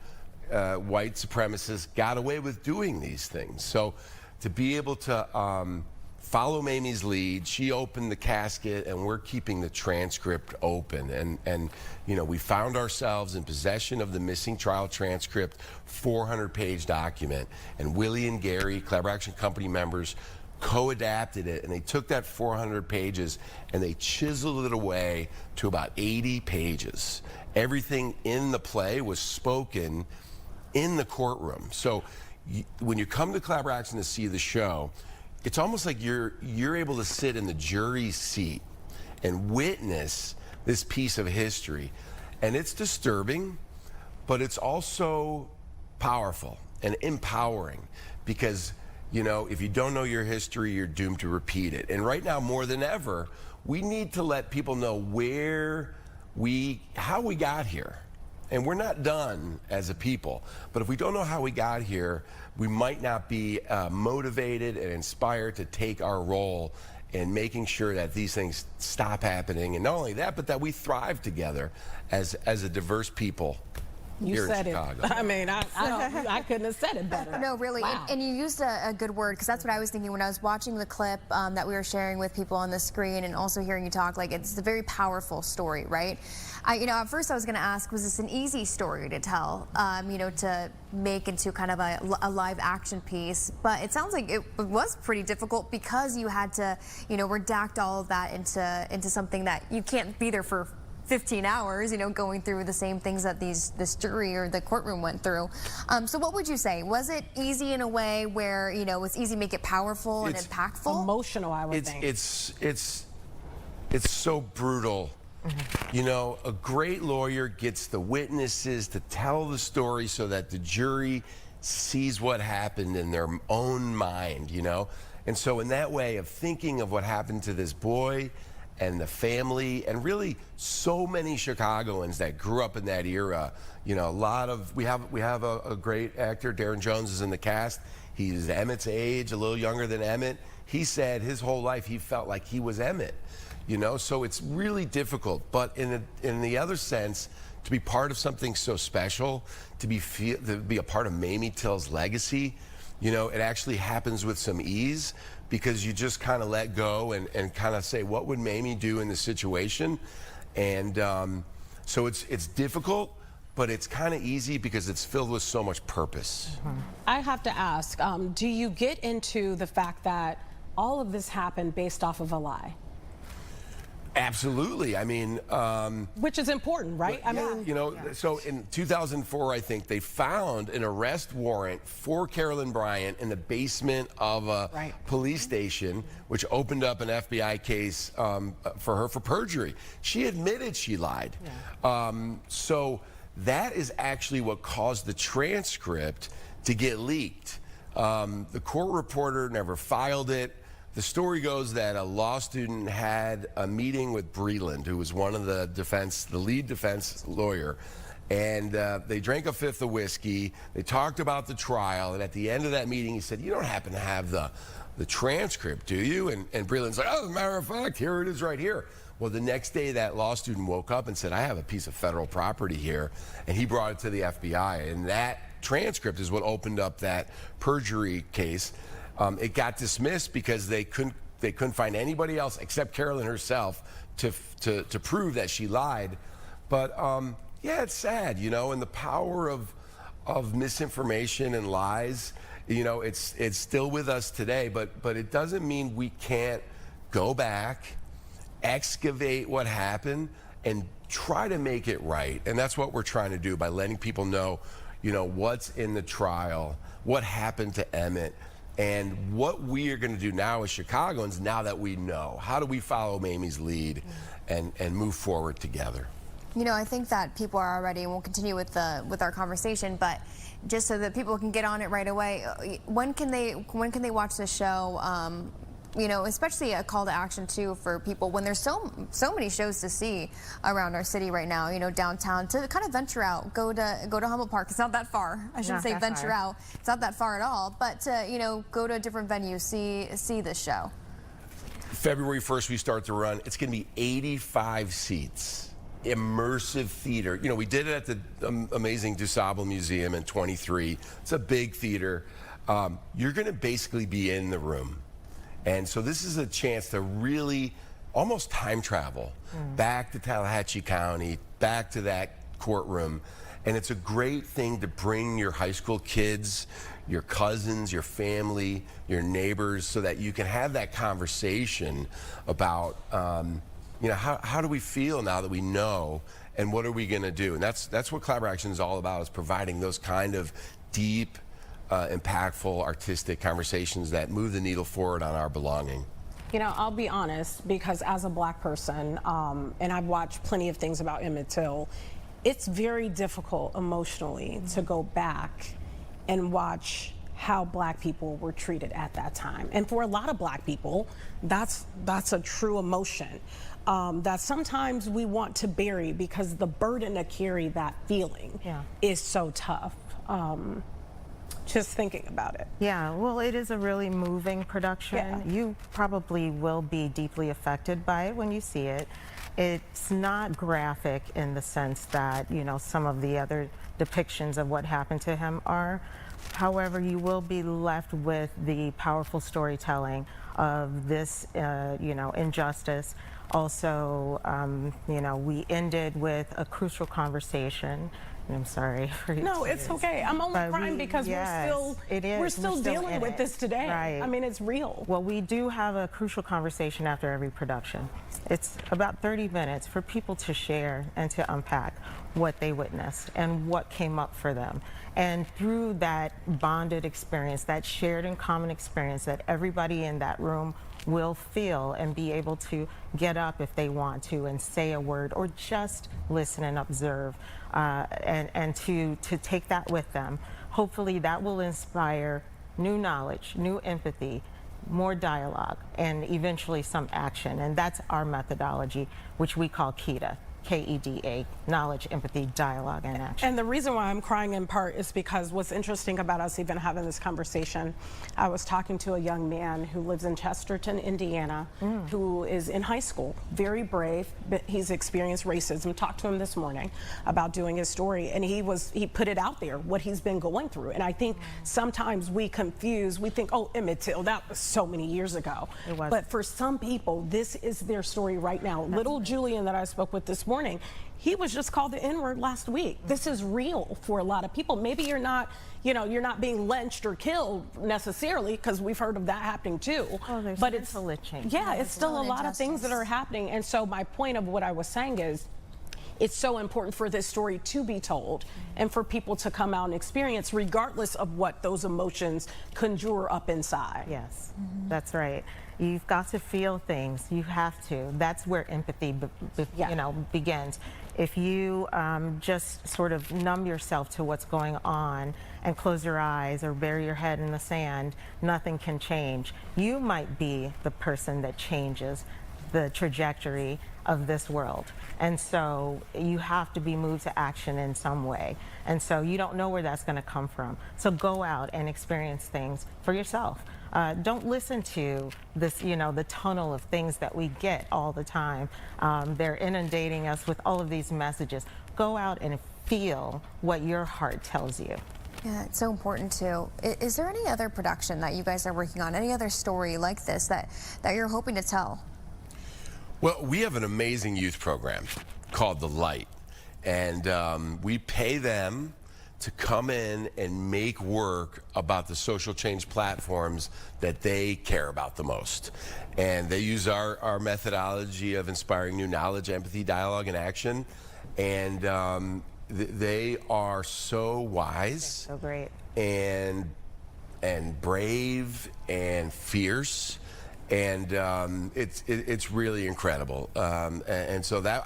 white supremacists got away with doing these things. So to be able to follow Mamie's lead, she opened the casket and we're keeping the transcript open. And you know, we found ourselves in possession of the missing trial transcript, 400-page document. And Willie and Gary, Collabor Action Company members, co-adapted it, and they took that 400 pages and they chiseled it away to about 80 pages. Everything in the play was spoken in the courtroom. So when you come to Collabor Action to see the show, it's almost like you're able to sit in the jury's seat and witness this piece of history. And it's disturbing, but it's also powerful and empowering because, you know, if you don't know your history, you're doomed to repeat it. And right now, more than ever, we need to let people know how we got here. And we're not done as a people. But if we don't know how we got here, we might not be motivated and inspired to take our role in making sure that these things stop happening. And not only that, but that we thrive together as a diverse people. You said it. I mean, I couldn't have said it better. No, really. Wow. And you used a good word, because that's what I was thinking when I was watching the clip that we were sharing with people on the screen and also hearing you talk. Like, it's a very powerful story, right? You know, at first I was going to ask, was this an easy story to tell, you know, to make into kind of a live action piece? But it sounds like it was pretty difficult because you had to, you know, redact all of that into something that you can't be there for 15 hours, you know, going through the same things that this jury or the courtroom went through. So what would you say? Was it easy in a way where, you know, it's easy to make it powerful and impactful? Emotional, I would think. It's so brutal. You know, a great lawyer gets the witnesses to tell the story so that the jury sees what happened in their own mind, you know? And so in that way of thinking of what happened to this boy and the family, and really so many Chicagoans that grew up in that era, you know, we have a great actor, Darren Jones is in the cast. He's Emmett's age, a little younger than Emmett. He said his whole life he felt like he was Emmett, you know? So it's really difficult, but in the other sense, to be part of something so special, to be a part of Mamie Till's legacy, you know, it actually happens with some ease because you just kind of let go and kind of say, what would Mamie do in this situation? And so it's difficult, but it's kind of easy because it's filled with so much purpose. I have to ask, do you get into the fact that all of this happened based off of a lie? Absolutely. I mean, which is important, right? I mean, you know, so in 2004, I think they found an arrest warrant for Carolyn Bryant in the basement of a police station, which opened up an FBI case for her for perjury. She admitted she lied. So that is actually what caused the transcript to get leaked. The court reporter never filed it. The story goes that a law student had a meeting with Breland, who was one of the lead defense lawyer, and they drank a fifth of whiskey. They talked about the trial, and at the end of that meeting, he said, "You don't happen to have the transcript, do you?" And Breland's like, "Oh, as a matter of fact, here it is right here." Well, the next day, that law student woke up and said, "I have a piece of federal property here," and he brought it to the FBI, and that transcript is what opened up that perjury case. It got dismissed because they couldn't find anybody else except Carolyn herself to prove that she lied. But yeah, it's sad, you know, and the power of misinformation and lies, you know, it's still with us today. But it doesn't mean we can't go back, excavate what happened, and try to make it right. And that's what we're trying to do by letting people know, you know, what's in the trial, what happened to Emmett. And what we are going to do now as Chicagoans, now that we know, how do we follow Mamie's lead and move forward together? You know, I think that people are already, and we'll continue with our conversation, but just so that people can get on it right away, when can they watch the show? You know, especially a call to action too for people when there's so many shows to see around our city right now. You know, downtown, to kind of venture out, go to Humboldt Park. It's not that far. I shouldn't say venture out. It's not that far at all. But you know, go to a different venue, see this show. February 1st, we start to run. It's going to be 85 seats. Immersive theater. You know, we did it at the amazing DuSable Museum in 23. It's a big theater. You're going to basically be in the room. And so this is a chance to really almost time travel back to Tallahatchie County, back to that courtroom. And it's a great thing to bring your high school kids, your cousins, your family, your neighbors, so that you can have that conversation about, you know, how do we feel now that we know, and what are we going to do? And that's what Collaborative Action is all about, is providing those kind of deep, impactful, artistic conversations that move the needle forward on our belonging. You know, I'll be honest, because as a black person, and I've watched plenty of things about Emmett Till, it's very difficult emotionally to go back and watch how black people were treated at that time. And for a lot of black people, that's a true emotion that sometimes we want to bury because the burden to carry that feeling is so tough. Just thinking about it. Yeah, well, it is a really moving production. You probably will be deeply affected by it when you see it. It's not graphic in the sense that, you know, some of the other depictions of what happened to him are. However, you will be left with the powerful storytelling of this, you know, injustice. Also, you know, we ended with a crucial conversation I'm sorry for you. No, it's okay. I'm only crying because we're still dealing with this today. Right. I mean, it's real. Well, we do have a crucial conversation after every production. It's about 30 minutes for people to share and to unpack what they witnessed and what came up for them. And through that bonded experience, that shared and common experience that everybody in that room will feel and be able to get up if they want to and say a word or just listen and observe, and to take that with them. Hopefully that will inspire new knowledge, new empathy, more dialogue, and eventually some action. And that's our methodology, which we call KEDA. K-E-D-A, knowledge, empathy, dialogue, and action. And the reason why I'm crying in part is because what's interesting about us even having this conversation, I was talking to a young man who lives in Chesterton, Indiana, who is in high school, very brave, but he's experienced racism. Talked to him this morning about doing his story, and he put it out there, what he's been going through. And I think sometimes we think, oh, Emmett Till, that was so many years ago. It was. But for some people, this is their story right now. Little Julian that I spoke with this morning, he was just called the N-word last week. This is real for a lot of people. Maybe you're not being lynched or killed necessarily, because we've heard of that happening too. Oh, but it's lynching. Yeah, it's still a lot of things that are happening. And so my point of what I was saying is, it's so important for this story to be told and for people to come out and experience, regardless of what those emotions conjure up inside. Yes, that's right. You've got to feel things. You have to. That's where empathy, begins. If you just sort of numb yourself to what's going on and close your eyes or bury your head in the sand, nothing can change. You might be the person that changes the trajectory of this world. And so you have to be moved to action in some way. And so you don't know where that's going to come from. So go out and experience things for yourself. Don't listen to this, the tunnel of things that we get all the time. They're inundating us with all of these messages. Go out and feel what your heart tells you. Yeah, it's so important too. Is there any other production that you guys are working on, any other story like this that you're hoping to tell? Well, we have an amazing youth program called The Light, and we pay them to come in and make work about the social change platforms that they care about the most. And they use our methodology of inspiring new knowledge, empathy, dialogue, and action. And they are so wise. So great. And brave and fierce. And it's really incredible, and so that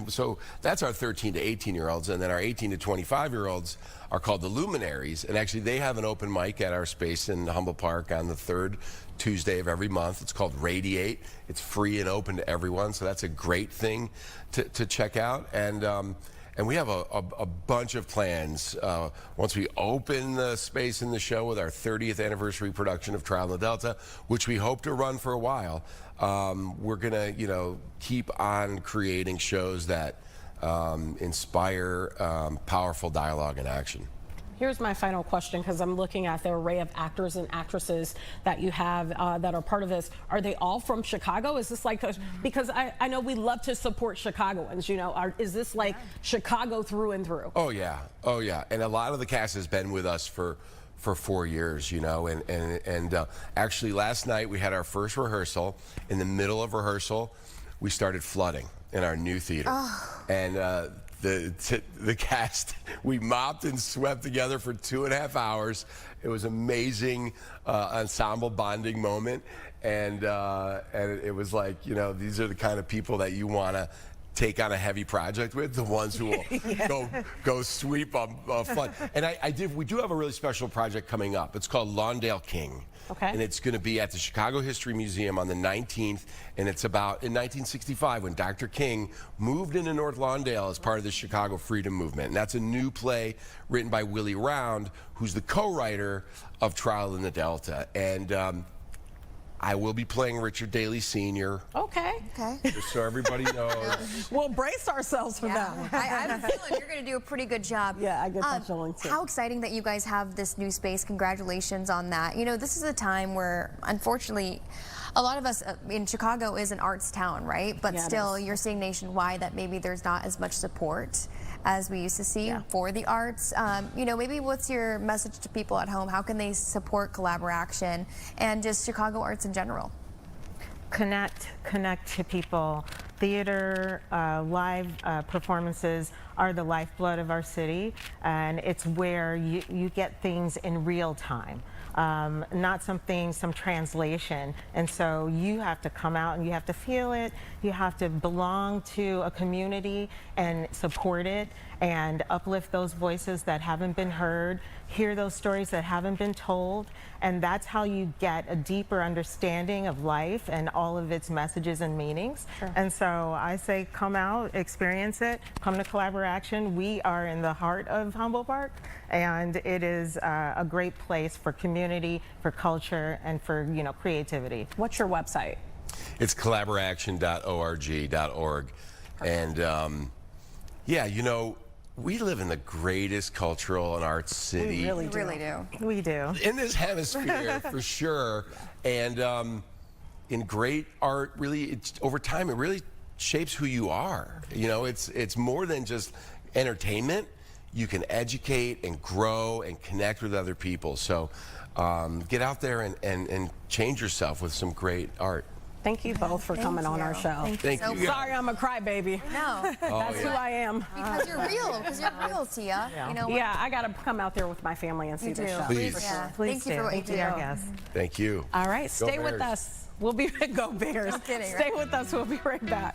so that's our 13 to 18-year-olds, and then our 18 to 25-year-olds are called the Luminaries, and actually they have an open mic at our space in Humboldt Park on the third Tuesday of every month. It's called Radiate. It's free and open to everyone, so that's a great thing to check out. And we have a bunch of plans. Once we open the space in the show with our 30th anniversary production of Trial in the Delta, which we hope to run for a while, we're gonna, keep on creating shows that inspire powerful dialogue and action. Here's my final question, because I'm looking at the array of actors and actresses that you have that are part of this. Are they all from Chicago? Is this like, because I know we love to support Chicagoans, is this like Chicago through and through? Oh yeah, oh yeah. And a lot of the cast has been with us for 4 years, and actually last night we had our first rehearsal. In the middle of rehearsal, we started flooding in our new theater. Oh. And the cast, we mopped and swept together for 2.5 hours. It was amazing ensemble bonding moment, and it was like, these are the kind of people that you want to take on a heavy project with, the ones who will go sweep a flood. And we do have a really special project coming up. It's called Lawndale King. Okay. And it's going to be at the Chicago History Museum on the 19th, and it's about in 1965 when Dr. King moved into North Lawndale as part of the Chicago Freedom Movement. And that's a new play written by Willie Round, who's the co-writer of Trial in the Delta. And I will be playing Richard Daley Sr. Okay. Just so everybody knows. We'll brace ourselves for that one. I have a feeling you're going to do a pretty good job. Yeah, I get that feeling too. How exciting that you guys have this new space. Congratulations on that. This is a time where, unfortunately, a lot of us in Chicago is an arts town, right? But still, you're seeing nationwide that maybe there's not as much support. as we used to see for the arts. You know, maybe what's your message to people at home? How can they support Collaboration and just Chicago arts in general? Connect to people. Theater, live performances are the lifeblood of our city, and it's where you get things in real time. Not some translation. And so you have to come out and you have to feel it. You have to belong to a community and support it and uplift those voices that haven't been heard, hear those stories that haven't been told. And that's how you get a deeper understanding of life and all of its messages and meanings. Sure. And so I say come out, experience it, come to Collaboration. We are in the heart of Humboldt Park, and it is a great place for community, for culture, and for creativity. What's your website? It's collaboration.org. And yeah, you know, we live in the greatest cultural and arts city. We really do. We do. In this hemisphere, for sure. And in great art, really, over time, it really shapes who you are. You know, it's more than just entertainment. You can educate and grow and connect with other people. So get out there and change yourself with some great art. Thank you both for coming on our show. Thank you. Sorry, I'm a crybaby. No. That's who I am. Because you're real. Tia. Yeah. You know what? Yeah, I got to come out there with my family and see this show. Please. Thank you for what you do. Thank you. All right, stay Go with Bears. us. We'll be go Bears. No kidding, Stay right? with us. We'll be right back.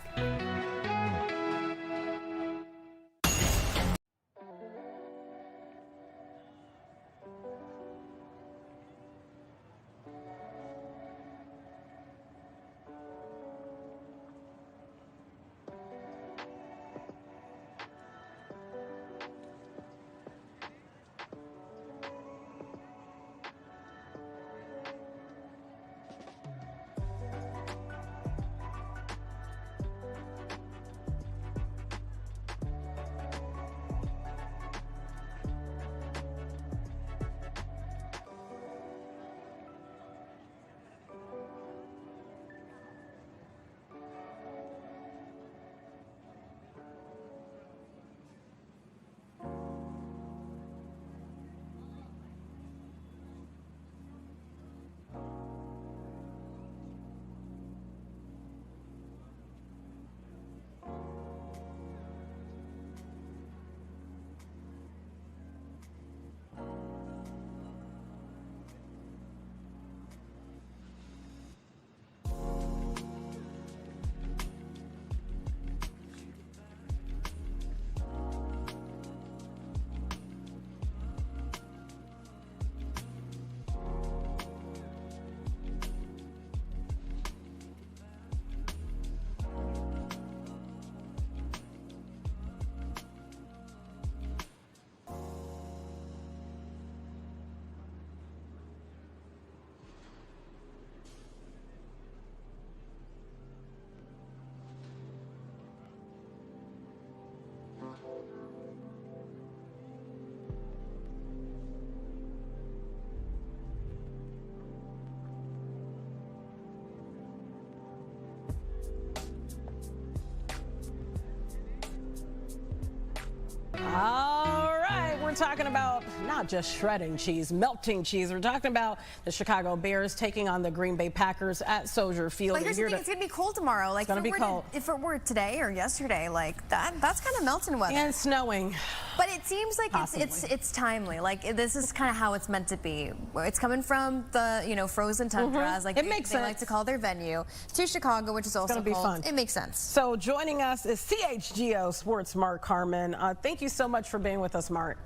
All right, we're talking about not just shredding cheese, melting cheese. We're talking about the Chicago Bears taking on the Green Bay Packers at Soldier Field. But here's the thing, it's gonna be cold tomorrow. Like, it's gonna be cold. If it were today or yesterday, like that's kind of melting weather. And snowing. But it seems like it's timely. Like, this is kind of how it's meant to be. It's coming from the frozen tundras, like it makes they sense. like to call their venue, to Chicago, which is also gonna be cold. fun. It makes sense. So joining us is CHGO Sports Mark Carmen. Thank you so much for being with us, Mark.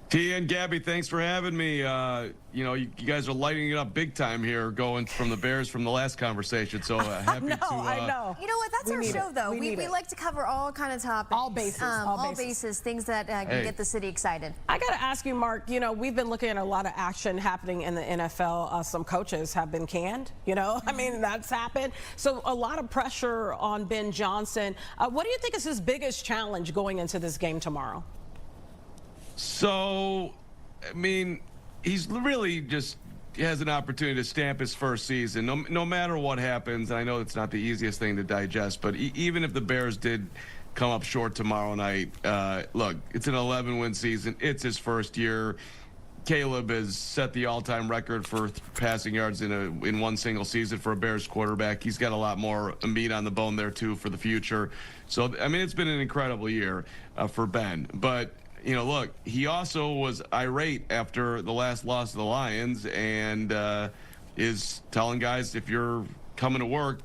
Tia and Gabby, thanks for having me. You guys are lighting it up big time here, going from the Bears from the last conversation. So happy to. I know. You know what? That's our show, though. We like to cover all kind of topics. All bases. All bases, things that can get the city excited. I got to ask you, Mark, we've been looking at a lot of action happening in the NFL. Some coaches have been canned, I mean, that's happened. So a lot of pressure on Ben Johnson. What do you think is his biggest challenge going into this game tomorrow? So, I mean, he's really he has an opportunity to stamp his first season. No matter what happens, and I know it's not the easiest thing to digest, but even if the Bears did come up short tomorrow night. Look, it's an 11-win season. It's his first year. Caleb has set the all-time record for passing yards in one single season for a Bears quarterback. He's got a lot more meat on the bone there, too, for the future. So, I mean, it's been an incredible year for Ben. But, you know, look, he also was irate after the last loss to the Lions and is telling guys, if you're coming to work,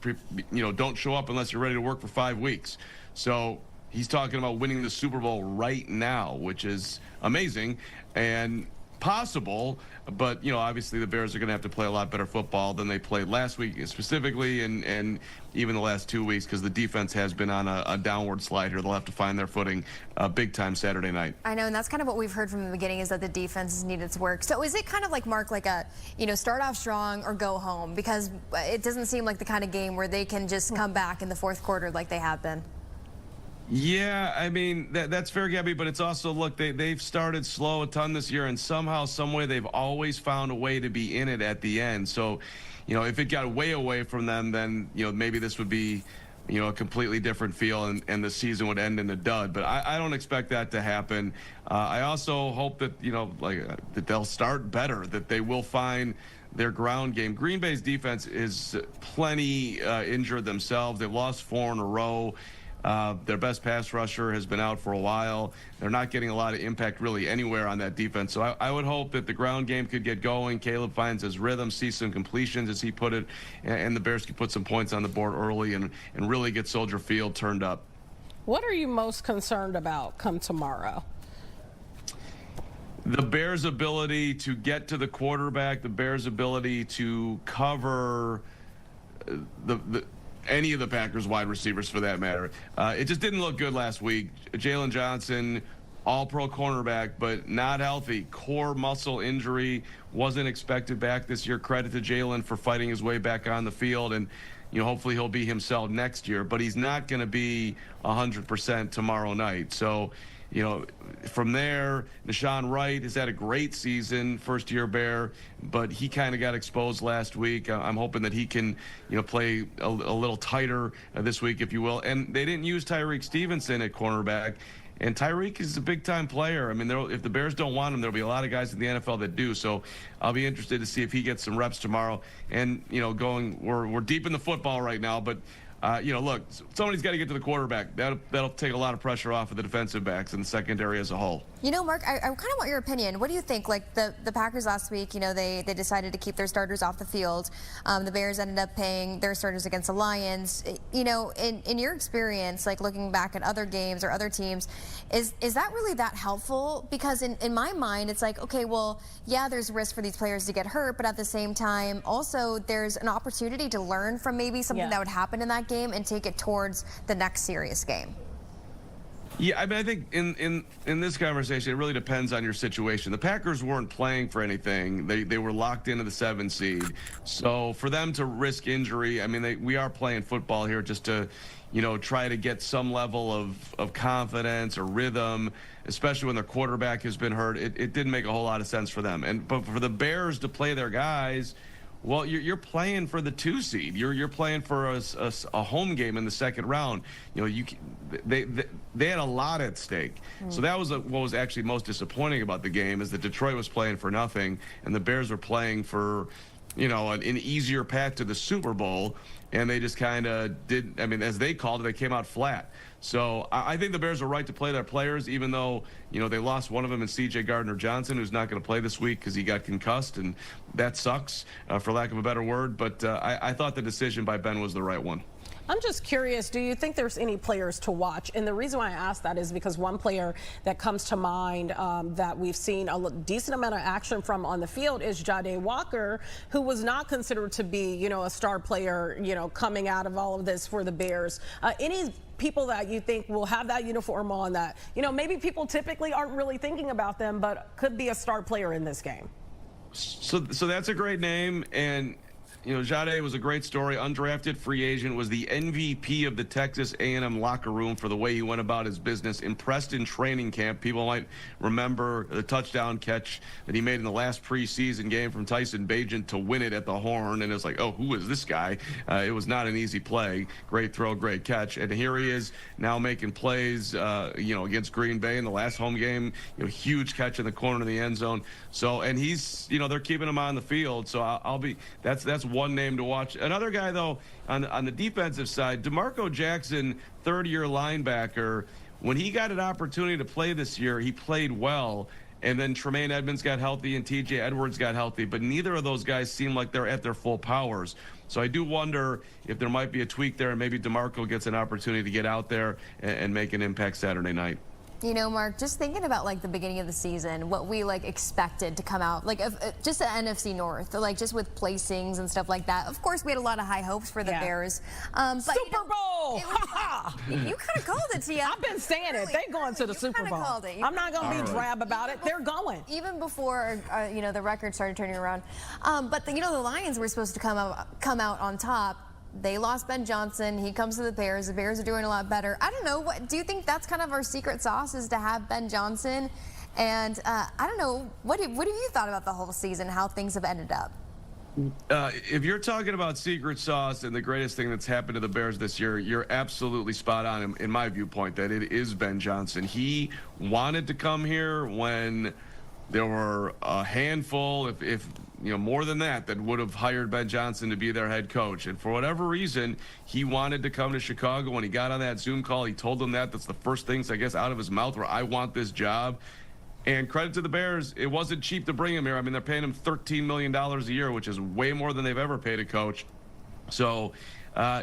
you know, don't show up unless you're ready to work for 5 weeks. So he's talking about winning the Super Bowl right now, which is amazing and possible, but you know, obviously the Bears are going to have to play a lot better football than they played last week specifically, and even the last 2 weeks, because the defense has been on a downward slide here. They'll have to find their footing big time Saturday night. I know, and that's kind of what we've heard from the beginning, is that the defense has needed to work. So is it kind of like, Mark, like a, you know, start off strong or go home? Because it doesn't seem like the kind of game where they can just come back in the fourth quarter like they have been. Yeah, I mean, that's fair, Gabby, but it's also, look, they've started slow a ton this year, and somehow, some way, they've always found a way to be in it at the end. So, you know, if it got way away from them, then, you know, maybe this would be, you know, a completely different feel, and the season would end in a dud. But I don't expect that to happen. I also hope that, you know, like, that they'll start better, that they will find their ground game. Green Bay's defense is plenty injured themselves. They've lost 4 in a row. Their best pass rusher has been out for a while. They're not getting a lot of impact really anywhere on that defense. So I would hope that the ground game could get going. Caleb finds his rhythm, sees some completions, as he put it, and the Bears could put some points on the board early and really get Soldier Field turned up. What are you most concerned about come tomorrow? The Bears' ability to get to the quarterback, the Bears' ability to cover any of the Packers wide receivers for that matter. It just didn't look good last week. Jalen Johnson, all-pro cornerback, but not healthy. Core muscle injury, wasn't expected back this year. Credit to Jalen for fighting his way back on the field, and you know, hopefully he'll be himself next year, but he's not going to be 100% tomorrow night. So, you know, from there, Deshaun Wright has had a great season, first-year Bear, but he kind of got exposed last week. I'm hoping that he can, you know, play a little tighter this week, if you will. And they didn't use Tyreek Stevenson at cornerback, and Tyreek is a big-time player. I mean, if the Bears don't want him, there'll be a lot of guys in the NFL that do. So I'll be interested to see if he gets some reps tomorrow. And, you know, we're deep in the football right now, but you know, look, somebody's got to get to the quarterback. That'll take a lot of pressure off of the defensive backs and the secondary as a whole. You know, Mark, I kind of want your opinion. What do you think? Like the Packers last week, you know, they decided to keep their starters off the field. The Bears ended up paying their starters against the Lions. You know, in your experience, like looking back at other games or other teams, is that really that helpful? Because in my mind, it's like, okay, well, yeah, there's risk for these players to get hurt, but at the same time, also there's an opportunity to learn from maybe something that would happen in that game and take it towards the next serious game. Yeah, I mean, I think in this conversation, it really depends on your situation. The Packers weren't playing for anything. They were locked into the 7 seed. So for them to risk injury, I mean, we are playing football here just to, you know, try to get some level of confidence or rhythm, especially when their quarterback has been hurt. It didn't make a whole lot of sense for them. But for the Bears to play their guys, well, you're playing for the 2 seed. You're playing for a home game in the second round. You know, they had a lot at stake. So that was what was actually most disappointing about the game, is that Detroit was playing for nothing and the Bears were playing for, you know, an easier path to the Super Bowl, and they just kind of did. I mean, as they called it, they came out flat. So I think the Bears are right to play their players, even though, you know, they lost one of them in C.J. Gardner-Johnson, who's not going to play this week because he got concussed, and that sucks, for lack of a better word. But I thought the decision by Ben was the right one. I'm just curious, do you think there's any players to watch? And the reason why I ask that is because one player that comes to mind that we've seen a decent amount of action from on the field is Ja'Day Walker, who was not considered to be, you know, a star player, you know, coming out of all of this for the Bears. Any people that you think will have that uniform on that, you know, maybe people typically aren't really thinking about them, but could be a star player in this game? So that's a great name, and Jade was a great story. Undrafted free agent, was the MVP of the Texas A&M locker room for the way he went about his business. Impressed in training camp. People might remember the touchdown catch that he made in the last preseason game from Tyson Bagent to win it at the Horn. And it was like, oh, who is this guy? It was not an easy play. Great throw, great catch. And here he is now making plays, against Green Bay in the last home game. Huge catch in the corner of the end zone. So, and he's, they're keeping him on the field. So that's one name to watch. Another guy, though, on the defensive side, DeMarco Jackson, third-year linebacker. When he got an opportunity to play this year, he played well. And then Tremaine Edmonds got healthy and TJ Edwards got healthy. But neither of those guys seem like they're at their full powers. So I do wonder if there might be a tweak there, and maybe DeMarco gets an opportunity to get out there and make an impact Saturday night. Mark, just thinking about the beginning of the season, what we expected to come out, just the NFC North, just with placings and stuff like that. Of course, we had a lot of high hopes for the Bears. But, Super Bowl! You kind of called it, Tia. I've been saying it. They're going to the Super Bowl. I'm not going to be drab about it. They're going. Even before, the record started turning around. But, the Lions were supposed to come out on top. They lost Ben Johnson. He comes to the Bears. The Bears are doing a lot better. I don't know. What do you think? That's kind of our secret sauce, is to have Ben Johnson. And I don't know. What have you thought about the whole season? How things have ended up? If you're talking about secret sauce and the greatest thing that's happened to the Bears this year, you're absolutely spot on in my viewpoint that it is Ben Johnson. He wanted to come here when there were a handful, if more than that would have hired Ben Johnson to be their head coach. And for whatever reason, he wanted to come to Chicago. When he got on that Zoom call, he told them that's the first things, I guess, out of his mouth, where I want this job. And credit to the Bears, it wasn't cheap to bring him here. I mean, they're paying him $13 million a year, which is way more than they've ever paid a coach. So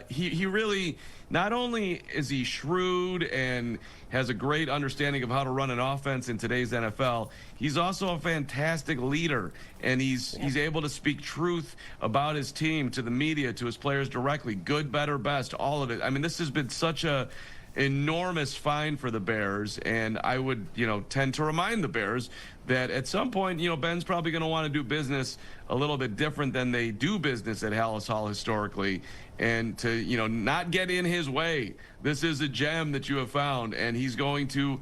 he really, not only is he shrewd and has a great understanding of how to run an offense in today's NFL, he's also a fantastic leader, and he's able to speak truth about his team to the media, to his players directly, good, better, best, all of it. I mean, this has been such a enormous find for the Bears, and I would, tend to remind the Bears that at some point, Ben's probably going to want to do business a little bit different than they do business at Hallis Hall historically, and to, not get in his way. This is a gem that you have found, and he's going to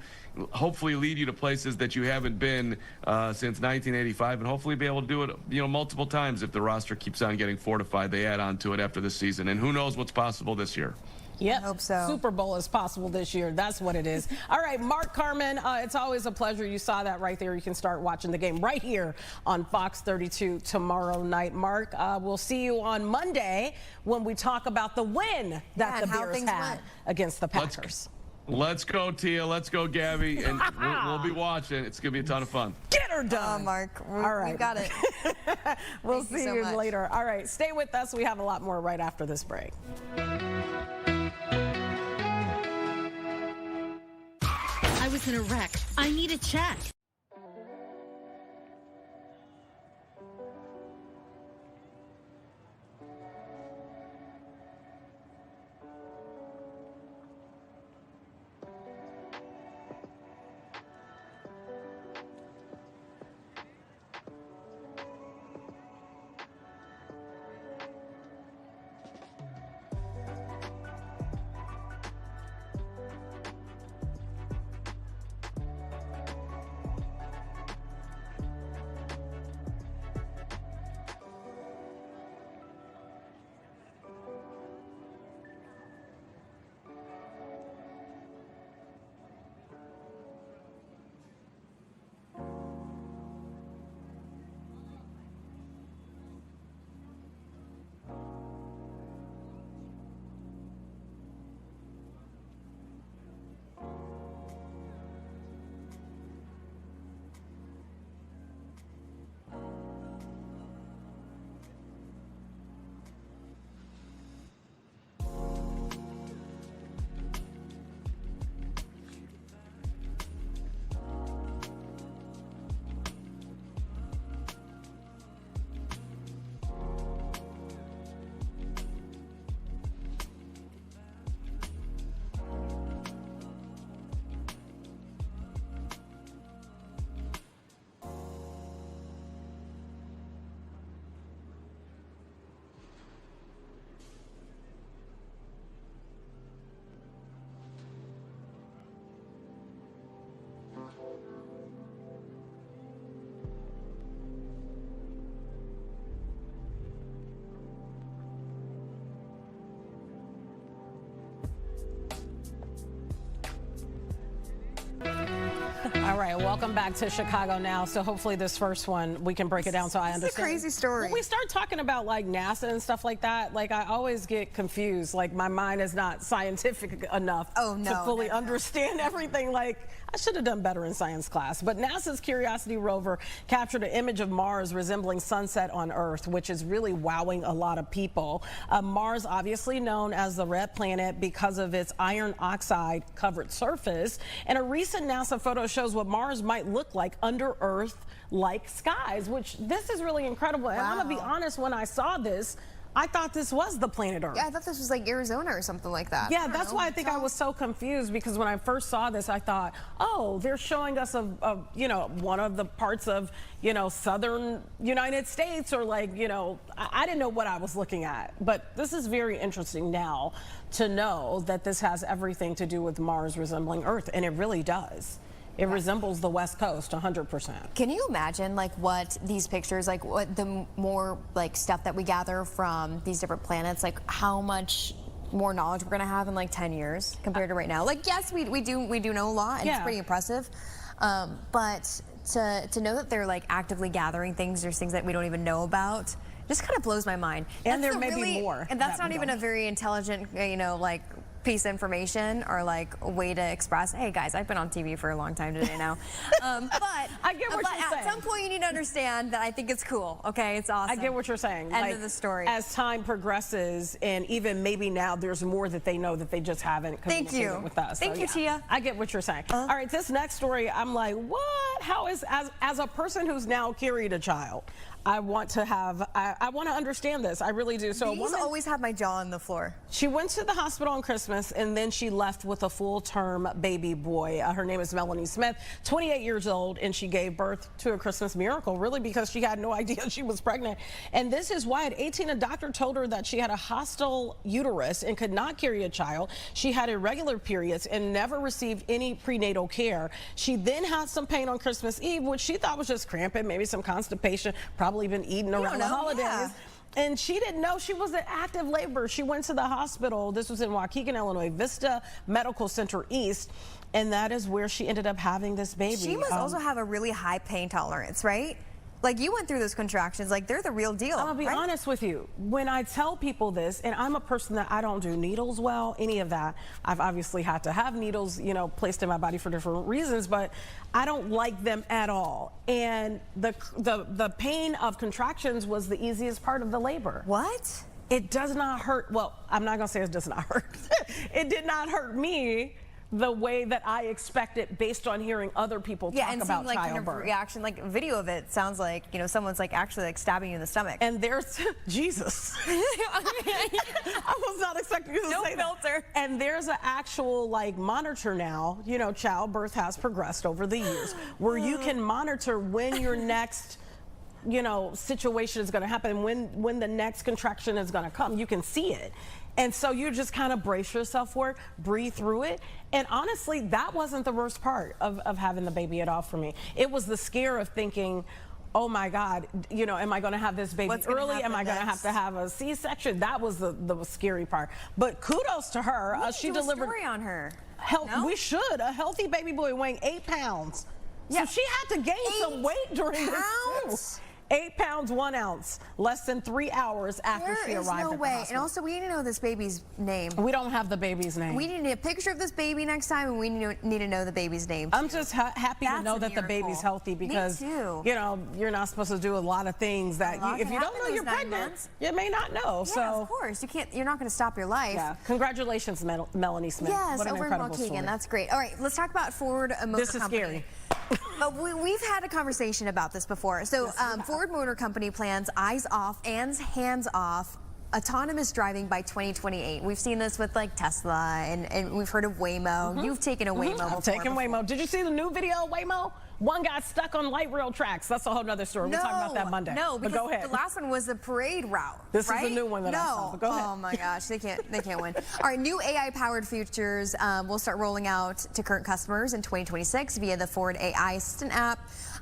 hopefully lead you to places that you haven't been since 1985, and hopefully be able to do it, multiple times if the roster keeps on getting fortified. They add on to it after this season, and who knows what's possible this year. Yep. I hope so. Super Bowl is possible this year. That's what it is. All right, Mark Carman, it's always a pleasure. You saw that right there. You can start watching the game right here on Fox 32 tomorrow night. Mark, we'll see you on Monday when we talk about the win that the Bears had against the Packers. Let's go, Tia. Let's go, Gabby. And we'll be watching. It's going to be a ton of fun. Get her done. Mark. All right. We got it. We'll see you later. All right. Stay with us. We have a lot more right after this break. I was in a wreck. I need a check. All right, welcome back to Chicago Now. So hopefully this first one, we can break it down so I understand. It's a crazy story. When we start talking about like NASA and stuff like that, like I always get confused. Like my mind is not scientific enough to fully understand everything. Like I should have done better in science class. But NASA's Curiosity rover captured an image of Mars resembling sunset on Earth, which is really wowing a lot of people. Mars, obviously known as the red planet because of its iron oxide covered surface. And a recent NASA photo shows what Mars might look like under Earth-like skies, which this is really incredible. And I'm gonna be honest, when I saw this, I thought this was the planet Earth. Yeah, I thought this was like Arizona or something like that. Yeah, that's why I think I was so confused, because when I first saw this, I thought, oh, they're showing us you know, one of the parts of, you know, southern United States, or like, you know, I didn't know what I was looking at. But this is very interesting now to know that this has everything to do with Mars resembling Earth, and it really does. It resembles the West Coast 100%. Can you imagine like what these pictures, like what the more like stuff that we gather from these different planets, like how much more knowledge we're gonna have in like 10 years compared to right now? Like yes, we do know a lot, and it's pretty impressive. But to know that they're like actively gathering things, there's things that we don't even know about, just kind of blows my mind. And there may be more. And that's not even a very intelligent, you know, like piece of information or like a way to express, hey guys, I've been on TV for a long time today now. But I get what you're saying. At some point you need to understand that I think it's cool, okay? It's awesome. I get what you're saying. End of the story. As time progresses, and even maybe now there's more that they know that they just haven't communicated with us. Thank you, Tia. I get what you're saying. All right, this next story, I'm like, what? How is, as a person who's now carried a child, I want to understand this. I really do. So These always have my jaw on the floor. She went to the hospital on Christmas, and then she left with a full-term baby boy. Her name is Melanie Smith, 28 years old, and she gave birth to a Christmas miracle, really, because she had no idea she was pregnant. And this is why at 18, a doctor told her that she had a hostile uterus and could not carry a child. She had irregular periods and never received any prenatal care. She then had some pain on Christmas Eve, which she thought was just cramping, maybe some constipation, probably been eating around the holidays. Yeah. And she didn't know she was in active labor. She went to the hospital. This was in Waukegan, Illinois, Vista Medical Center East. And that is where she ended up having this baby. She must also have a really high pain tolerance, right? Like you went through those contractions, like they're the real deal. I'll be honest with you. When I tell people this, and I'm a person that I don't do needles well, any of that. I've obviously had to have needles, you know, placed in my body for different reasons, but I don't like them at all. And the pain of contractions was the easiest part of the labor. What? It does not hurt. Well, I'm not gonna say it does not hurt. It did not hurt me the way that I expected based on hearing other people talk and about seeing, like, childbirth. kind of reaction, like video of it sounds like, you know, someone's like actually like stabbing you in the stomach. And there's Jesus. I was not expecting you to say filter. that. And there's an actual like monitor now. You know, childbirth has progressed over the years, where you can monitor when your next, you know, situation is going to happen, when the next contraction is going to come. You can see it. And so you just kind of brace yourself for it, breathe through it. And honestly, that wasn't the worst part of having the baby at all for me. It was the scare of thinking, oh my God, you know, am I going to have this baby early? Am I going to have a C-section? That was the scary part. But kudos to her. She delivered. A story on her. We should. A healthy baby boy weighing 8 pounds. Yeah. So she had to gain some weight during this too. 8 pounds, 1 ounce, less than 3 hours after she arrived at the hospital. And also, we need to know this baby's name. We don't have the baby's name. We need a picture of this baby next time, and we need to know the baby's name. I'm just happy to know that the baby's healthy, because, you know, you're not supposed to do a lot of things that if you don't know you're pregnant, you may not know. Yeah, so of course. You're not going to stop your life. Yeah. Congratulations, Melanie Smith. Yes, what an over in incredible Waukegan. story. That's great. All right, let's talk about Ford Motor Company. This is scary. But we've had a conversation about this before. So Ford Motor Company plans eyes off and hands off autonomous driving by 2028. We've seen this with like Tesla, and we've heard of Waymo. You've taken a Waymo before. I've taken Waymo. Did you see the new video of Waymo? One got stuck on light rail tracks. That's a whole nother story. We'll talk about that Monday. No, because go ahead. The last one was the parade route. This is the new one that I saw. But go ahead. Oh my gosh, they can't win. All right, new AI-powered features will start rolling out to current customers in 2026 via the Ford AI Assistant app.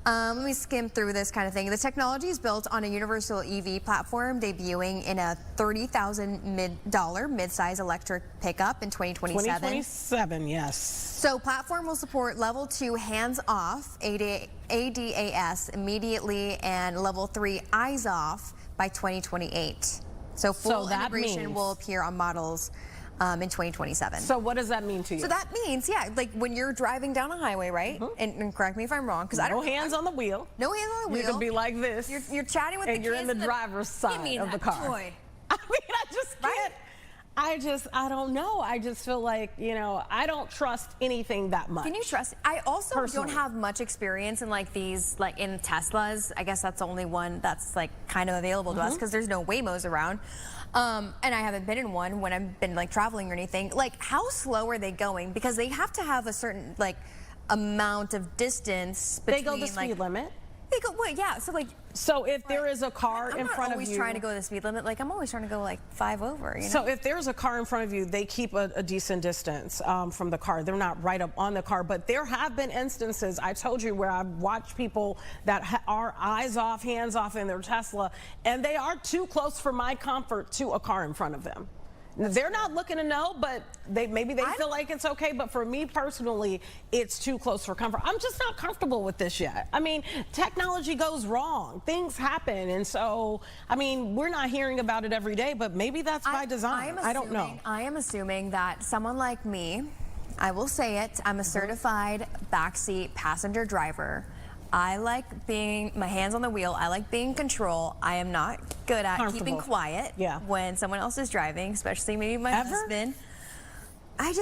Let me skim through this kind of thing. The technology is built on a universal EV platform, debuting in a $30,000 mid-size electric pickup in 2027. 2027, yes. So platform will support level 2 hands-off ADAS immediately and level 3 eyes-off by 2028. So full integration will appear on models in 2027. So what does that mean to you? So that means, yeah, like when you're driving down a highway, right? And correct me if I'm wrong, because I don't. No hands on the wheel. No hands on the wheel. You can be like this. You're chatting with the kids. And you're in the driver's side of the car. Toy. I mean, I just can't. I don't know. I just feel like, you know, I don't trust anything that much. Can you trust? I also don't have much experience in like these, like in Teslas. I guess that's the only one that's like kind of available to us because there's no Waymos around. And I haven't been in one when I've been like traveling or anything. Like, how slow are they going? Because they have to have a certain like amount of distance between. They go the speed limit. They go, wait, yeah. So like. So if there is a car in front of you. I'm always trying to go the speed limit. Like, I'm always trying to go like 5 over. You know? So if there's a car in front of you, they keep a decent distance from the car. They're not right up on the car. But there have been instances, I told you, where I've watched people that are eyes off, hands off in their Tesla, and they are too close for my comfort to a car in front of them. They're not looking to know, but maybe they feel like it's okay. But for me personally, it's too close for comfort. I'm just not comfortable with this yet. I mean, technology goes wrong. Things happen. And so, I mean, we're not hearing about it every day, but maybe that's by design. I don't know. I am assuming that someone like me, I will say it, I'm a certified backseat passenger driver. I like being, my hands on the wheel. I like being in control. I am not good at keeping quiet when someone else is driving, especially maybe my husband. I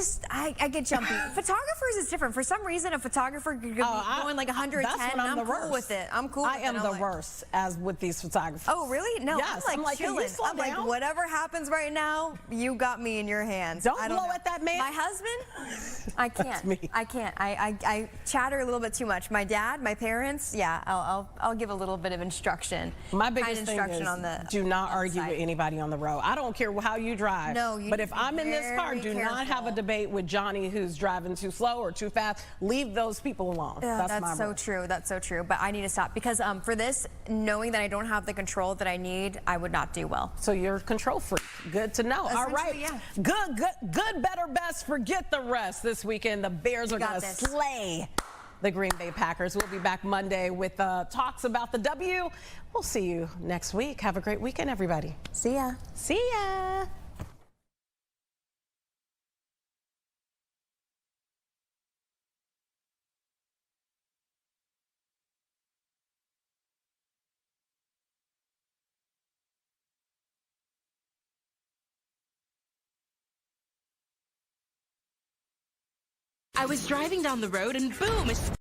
get jumpy. Photographers is different. For some reason, a photographer could be going like 110, and I'm cool with it. I'm cool with it. I am the worst as with these photographers. Oh, really? No, yes, I'm like chilling. I'm like, whatever happens right now, you got me in your hands. Don't blow at that man. My husband, I can't. That's me. I can't. I chatter a little bit too much. My dad, my parents, yeah, I'll give a little bit of instruction. My biggest thing is do not argue with anybody on the road. I don't care how you drive. No, but if I'm in this car, do not have a debate with Johnny who's driving too slow or too fast. Leave those people alone. Yeah, that's so true. That's so true. But I need to stop because for this, knowing that I don't have the control that I need, I would not do well. So you're a control freak. Good to know. All right. Yeah. Good, better, best. Forget the rest. This weekend, the Bears are going to slay the Green Bay Packers. We'll be back Monday with talks about the W. We'll see you next week. Have a great weekend, everybody. See ya. See ya. I was driving down the road and boom, a